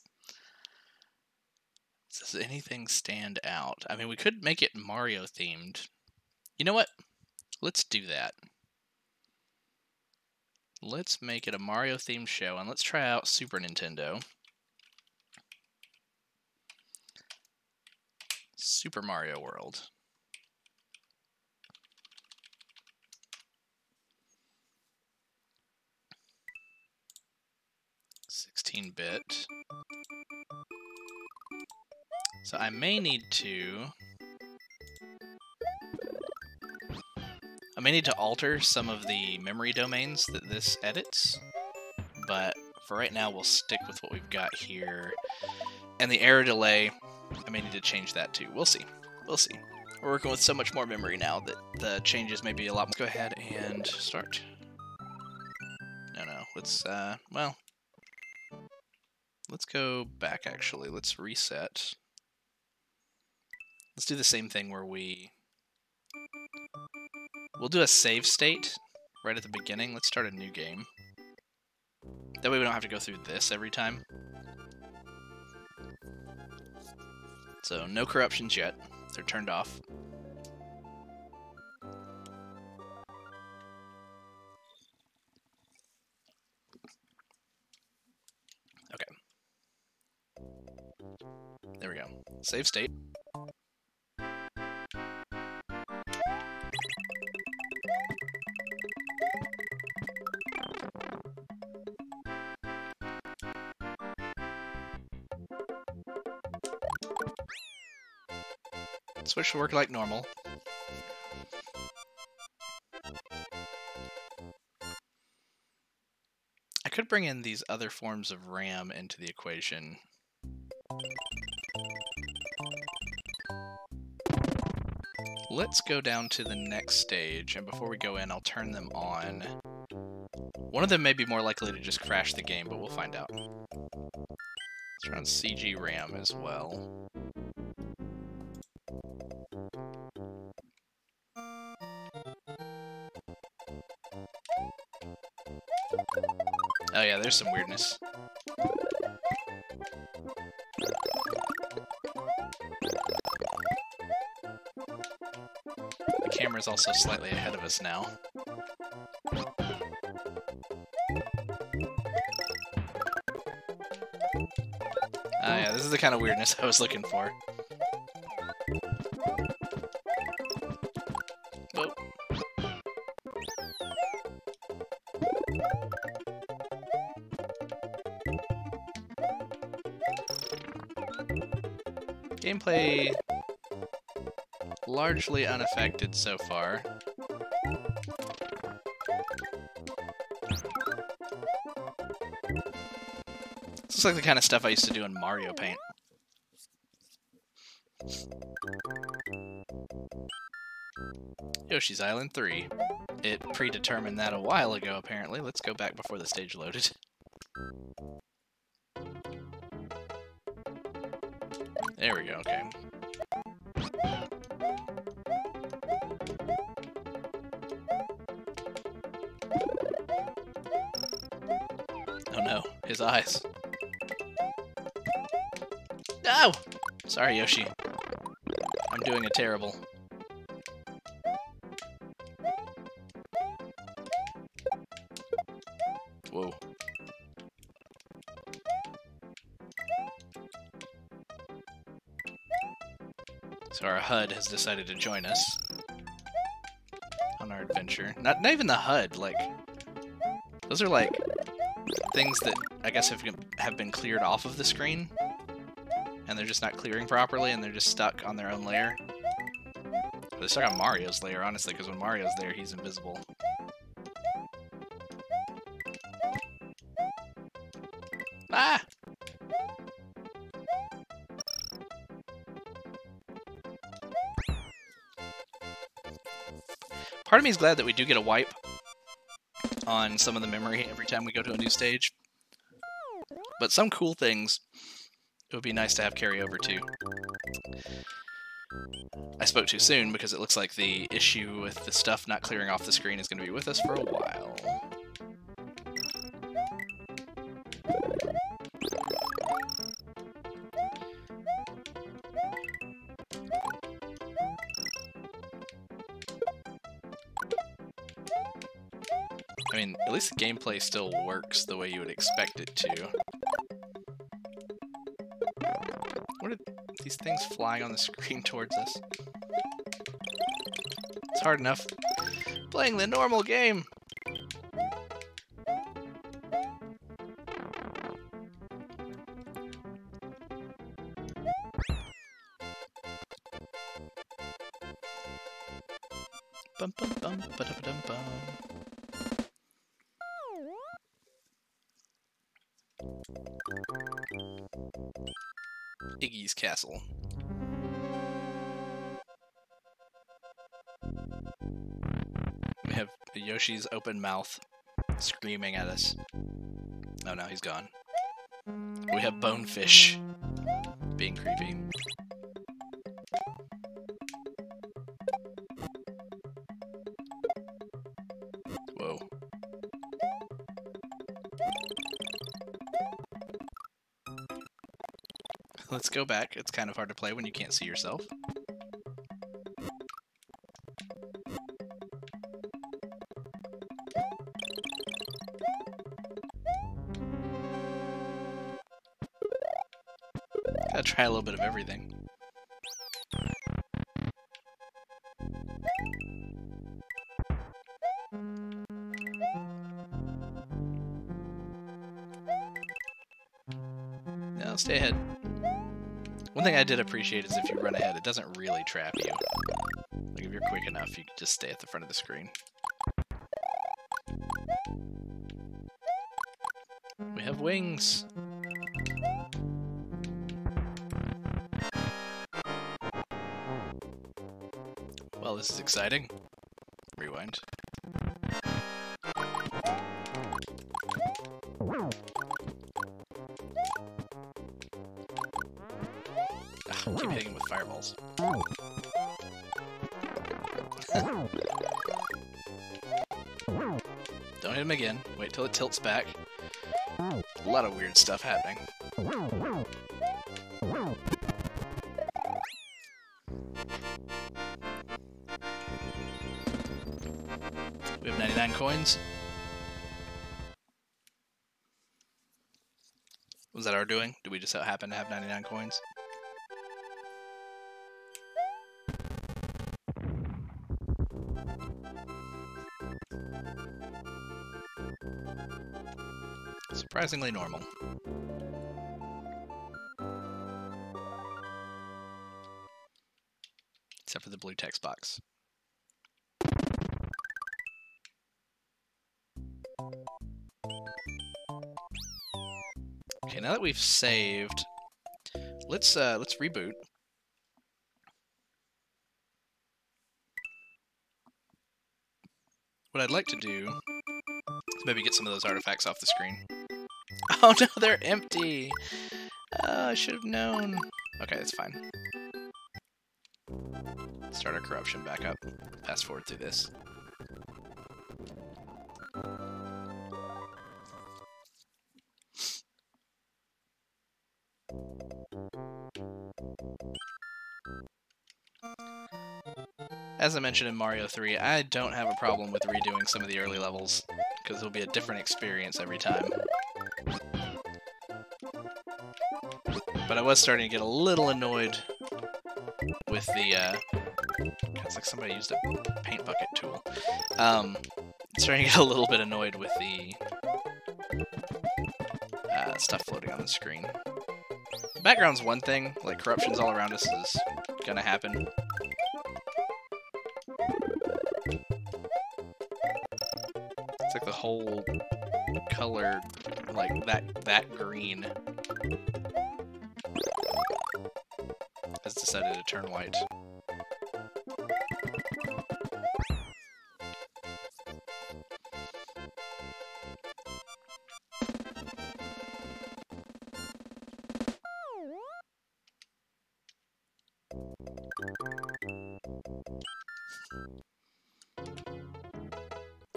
Does anything stand out? I mean, we could make it Mario themed. You know what? Let's do that. Let's make it a Mario themed show and let's try out Super Nintendo. Super Mario World. 16-bit. So I may need to alter some of the memory domains that this edits, but for right now we'll stick with what we've got here. And the error delay, I may need to change that too. We'll see. We'll see. We're working with so much more memory now that the changes may be a lot more. Go ahead and start. No, let's, well, let's go back actually. Let's reset. Let's do the same thing where we'll do a save state right at the beginning. Let's start a new game. That way we don't have to go through this every time. So no corruptions yet. They're turned off. Okay. There we go. Save state. Switch to work like normal. I could bring in these other forms of RAM into the equation. Let's go down to the next stage, and before we go in, I'll turn them on. One of them may be more likely to just crash the game, but we'll find out. Let's run CG RAM as well. Oh yeah, there's some weirdness. The camera's also slightly ahead of us now. Yeah, this is the kind of weirdness I was looking for. Whoa. Gameplay largely unaffected so far. This looks like the kind of stuff I used to do in Mario Paint. Yoshi's Island 3. It predetermined that a while ago, apparently. Let's go back before the stage loaded. There we go, okay. Oh no, his eyes. No! Sorry, Yoshi. I'm doing a terrible. Whoa. So our HUD has decided to join us on our adventure. Not even the HUD, like... Those are like things that I guess have been cleared off of the screen. And they're just not clearing properly, and they're just stuck on their own layer. But they're stuck on Mario's layer, honestly, because when Mario's there, he's invisible. Ah! Part of me is glad that we do get a wipe on some of the memory every time we go to a new stage. But some cool things it would be nice to have carry over too. I spoke too soon because it looks like the issue with the stuff not clearing off the screen is going to be with us for a while. I mean, at least the gameplay still works the way you would expect it to. What are these things flying on the screen towards us? It's hard enough playing the normal game. Bum bum bum ba da bum bum. Iggy's Castle. We have Yoshi's open mouth screaming at us. Oh no, he's gone. We have Bonefish being creepy. Whoa. Let's go back. It's kind of hard to play when you can't see yourself. Gotta try a little bit of everything. No, stay ahead. One thing I did appreciate is if you run ahead, it doesn't really trap you. Like if you're quick enough, you can just stay at the front of the screen. We have wings! Well, this is exciting. Rewind. Ugh, keep hitting with fireballs. Don't hit him again. Wait till it tilts back. A lot of weird stuff happening. We have 99 coins. Was that our doing? Did we just happen to have 99 coins? Surprisingly normal. Except for the blue text box. Okay, now that we've saved, let's reboot. What I'd like to do is maybe get some of those artifacts off the screen. Oh no, they're empty! I should have known. Okay, that's fine. Start our corruption back up. Fast forward through this. As I mentioned in Mario 3, I don't have a problem with redoing some of the early levels, because it'll be a different experience every time. But I was starting to get a little annoyed with the, it's like somebody used a paint bucket tool. Starting to get a little bit annoyed with the stuff floating on the screen. The background's one thing, like corruptions all around us is gonna happen. It's like the whole color, like that green has decided to turn white.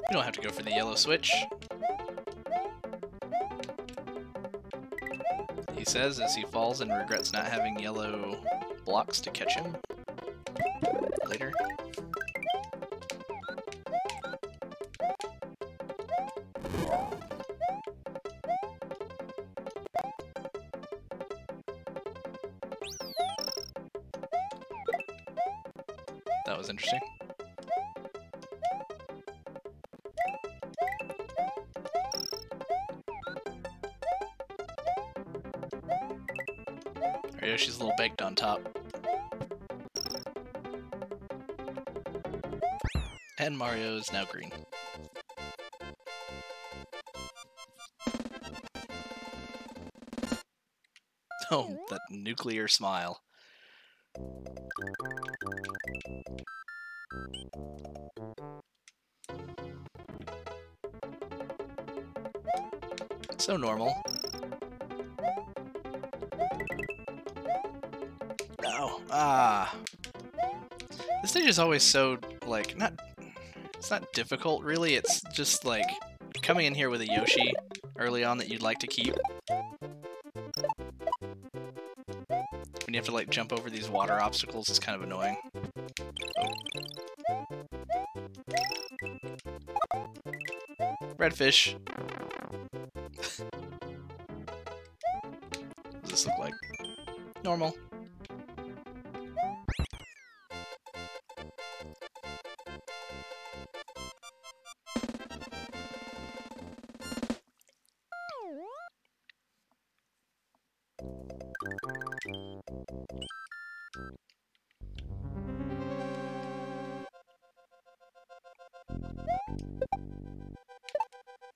You don't have to go for the yellow switch. He says as he falls and regrets not having yellow blocks to catch him later. That was interesting. She's a little baked on top. And Mario is now green. Oh, that nuclear smile. So normal. This stage is always so, like, it's not difficult, really. It's just, like, coming in here with a Yoshi early on that you'd like to keep. when you have to like jump over these water obstacles, it's kind of annoying. Redfish. What does this look like? Normal.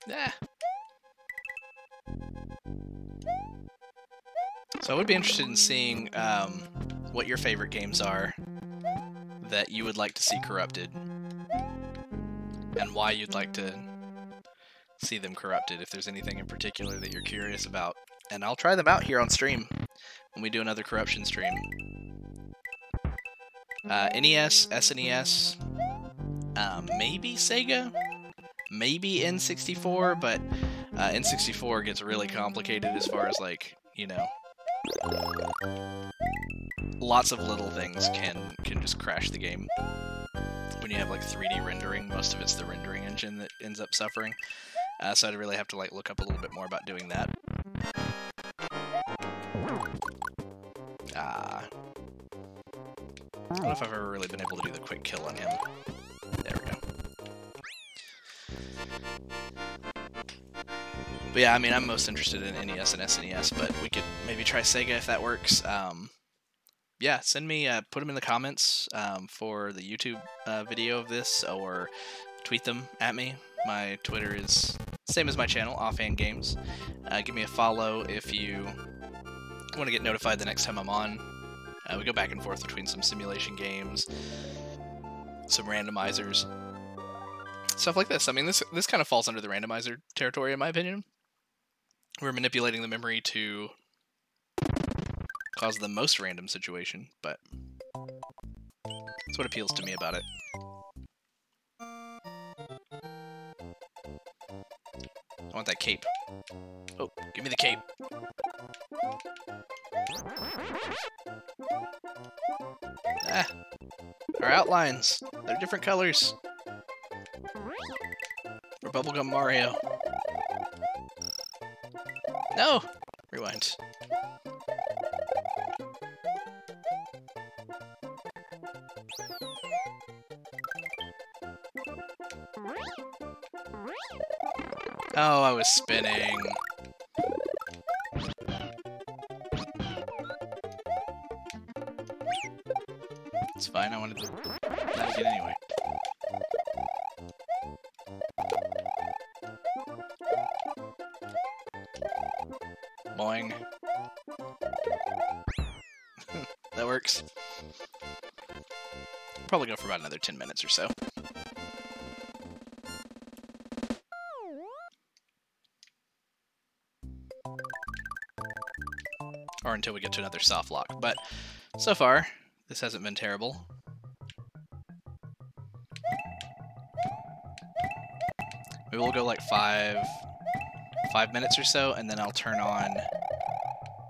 Yeah. So I would be interested in seeing what your favorite games are that you would like to see corrupted, and why you'd like to see them corrupted, if there's anything in particular that you're curious about. And I'll try them out here on stream when we do another corruption stream. NES, SNES, maybe Sega, maybe N64, but N64 gets really complicated as far as, like, you know, lots of little things can just crash the game. When you have like 3D rendering, most of it's the rendering engine that ends up suffering. So I'd really have to like look up a little bit more about doing that. I don't know if I've ever really been able to do the quick kill on him. There we go. But yeah, I mean, I'm most interested in NES and SNES, but we could maybe try Sega if that works. Yeah, send me, put them in the comments for the YouTube video of this, or tweet them at me. My Twitter is same as my channel, Offhand Games. Give me a follow if you want to get notified the next time I'm on. We go back and forth between some simulation games, some randomizers, stuff like this. I mean, this kind of falls under the randomizer territory, in my opinion. We're manipulating the memory to cause the most random situation, but that's what appeals to me about it. I want that cape. Oh, give me the cape. Ah, our outlines. They're different colors. We're Bubblegum Mario. No! Rewind. Oh, I was spinning. It's fine, I wanted to that again anyway. Boing. That works. Probably go for about another 10 minutes or so. Or until we get to another soft lock. But so far, this hasn't been terrible. Maybe we'll go like five minutes or so, and then I'll turn on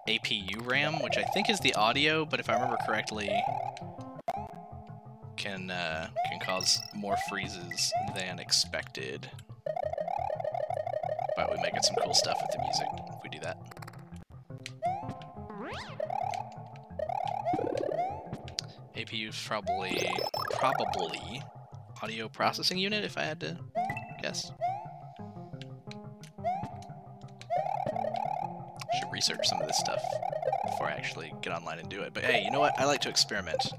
APU RAM, which I think is the audio, but if I remember correctly, can cause more freezes than expected. But we might get some cool stuff with the music if we do that. APU is probably audio processing unit, if I had to guess. Should research some of this stuff before I actually get online and do it. But hey, you know what? I like to experiment.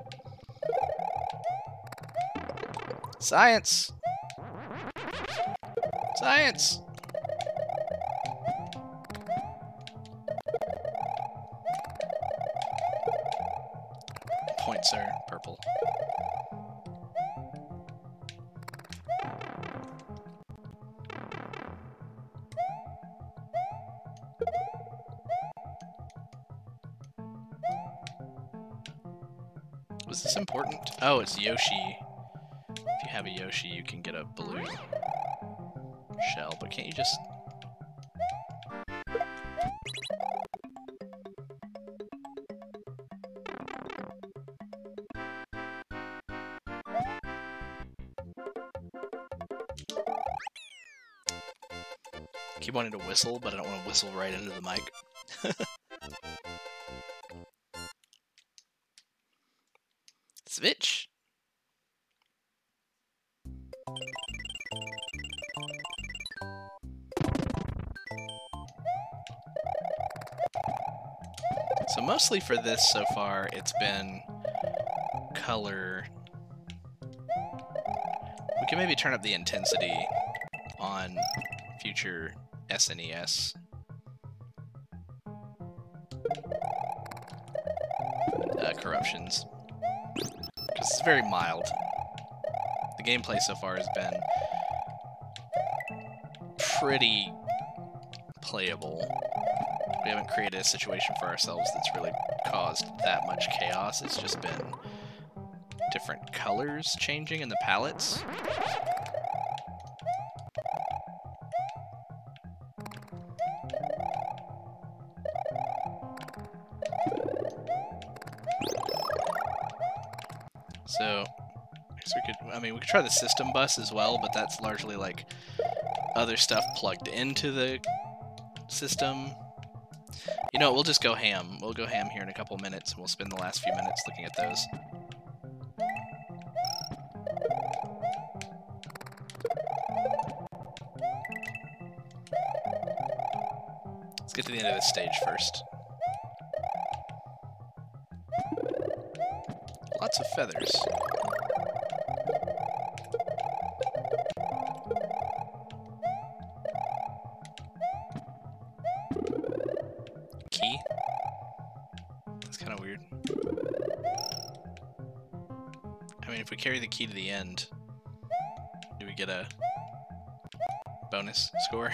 Science! Science! Points are purple. Was this important? Oh, it's Yoshi. If you have a Yoshi, you can get a blue shell, but can't you just... keep wanting to whistle, but I don't want to whistle right into the mic. Switch! So mostly for this so far, it's been color. We can maybe turn up the intensity on future SNES. Corruptions. Because it's very mild. The gameplay so far has been pretty playable. We haven't created a situation for ourselves that's really caused that much chaos. It's just been different colors changing in the palettes. So, I guess we could try the system bus as well, but that's largely like other stuff plugged into the system. You know what, we'll just go ham. We'll go ham here in a couple minutes, and we'll spend the last few minutes looking at those. Let's get to the end of this stage first. Lots of feathers. Key? That's kind of weird. I mean, if we carry the key to the end, do we get a bonus score?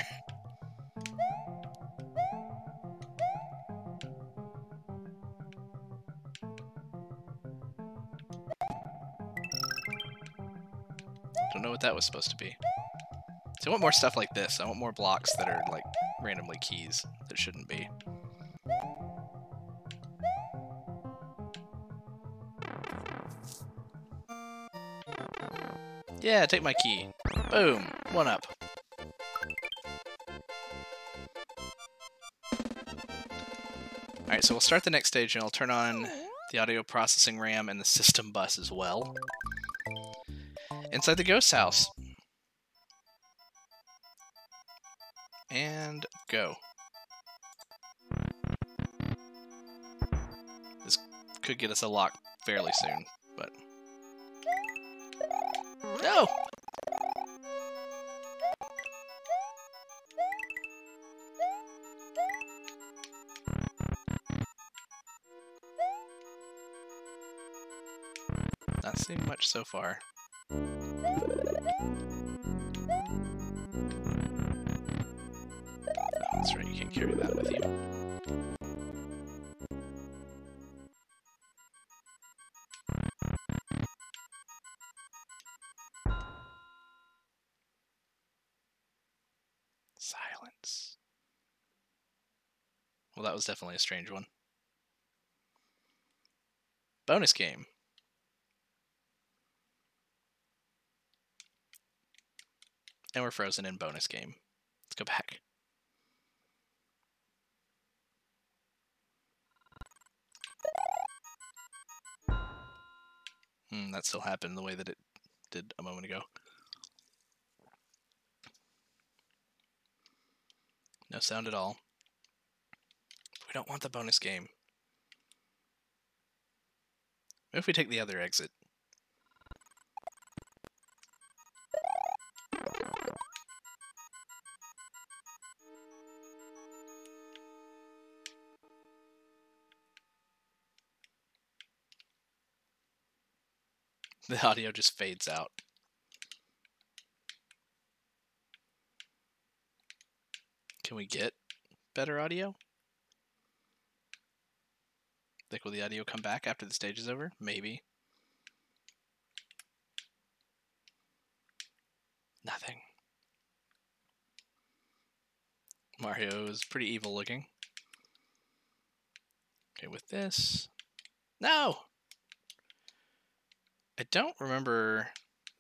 Don't know what that was supposed to be. So I want more stuff like this. I want more blocks that are like randomly keys that shouldn't be. Yeah, take my key. Boom. 1 up. Alright, so we'll start the next stage and I'll turn on the audio processing RAM and the system bus as well. Inside the ghost house. And go. This could get us a lock fairly soon, but... No! Not seeing much so far. Oh, that's right, you can't carry that with you. Silence. Well, that was definitely a strange one. Bonus game. And we're frozen in bonus game. Let's go back. That still happened the way that it did a moment ago. No sound at all. We don't want the bonus game. What if we take the other exit? The audio just fades out. Can we get better audio? Think will the audio come back after the stage is over? Maybe. Nothing. Mario is pretty evil looking. Okay, with this... No! I don't remember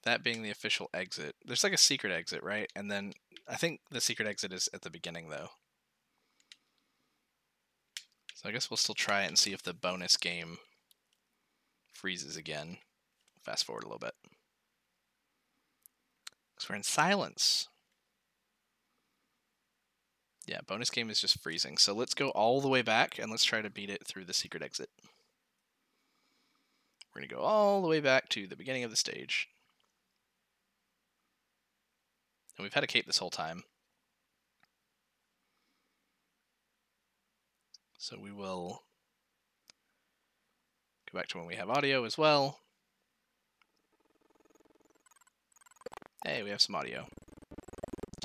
that being the official exit. There's like a secret exit, right? And then I think the secret exit is at the beginning, though. So I guess we'll still try it and see if the bonus game freezes again. Fast forward a little bit. Because we're in silence. Yeah, bonus game is just freezing. So let's go all the way back and let's try to beat it through the secret exit. We're going to go all the way back to the beginning of the stage. And we've had a cape this whole time. So we will go back to when we have audio as well. Hey, we have some audio.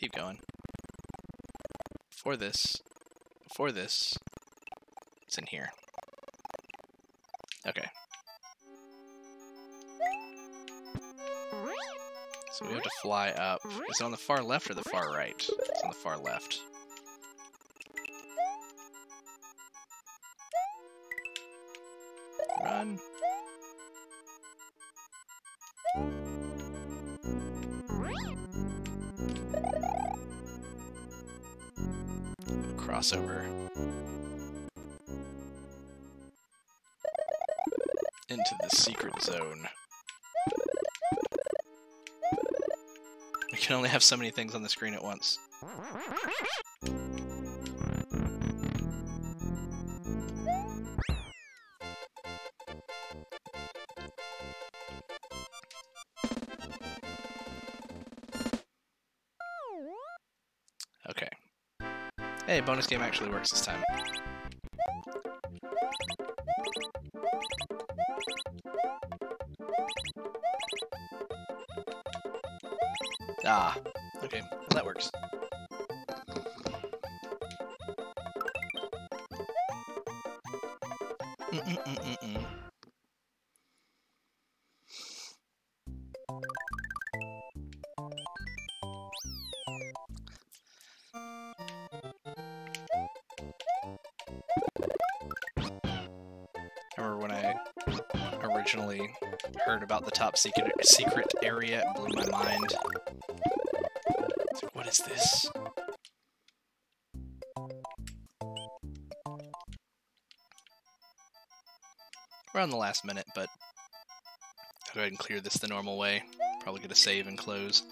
Keep going. Before this, it's in here. Okay. So we have to fly up. Is it on the far left or the far right? It's on the far left. Run. Crossover. Into the secret zone. We can only have so many things on the screen at once. Okay. Hey, bonus game actually works this time. Ah, okay, well, that works. I remember when I originally heard about the top secret area, it blew my mind. It's like, what is this? We're on the last minute, but I'll go ahead and clear this the normal way. Probably gonna save and close.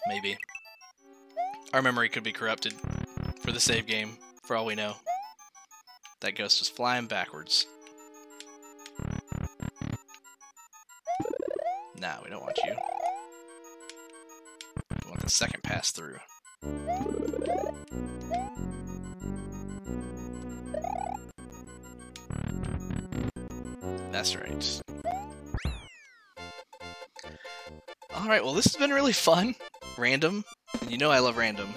Maybe. Our memory could be corrupted for the save game, for all we know. That ghost is flying backwards. Nah, we don't want you. We want the second pass through. That's right. Alright, well this has been really fun. Random. And you know I love random.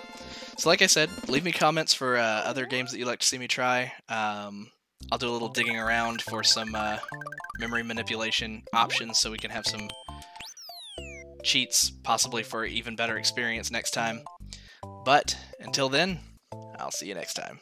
So like I said, leave me comments for other games that you'd like to see me try. I'll do a little digging around for some memory manipulation options so we can have some cheats, possibly for an even better experience next time. But until then, I'll see you next time.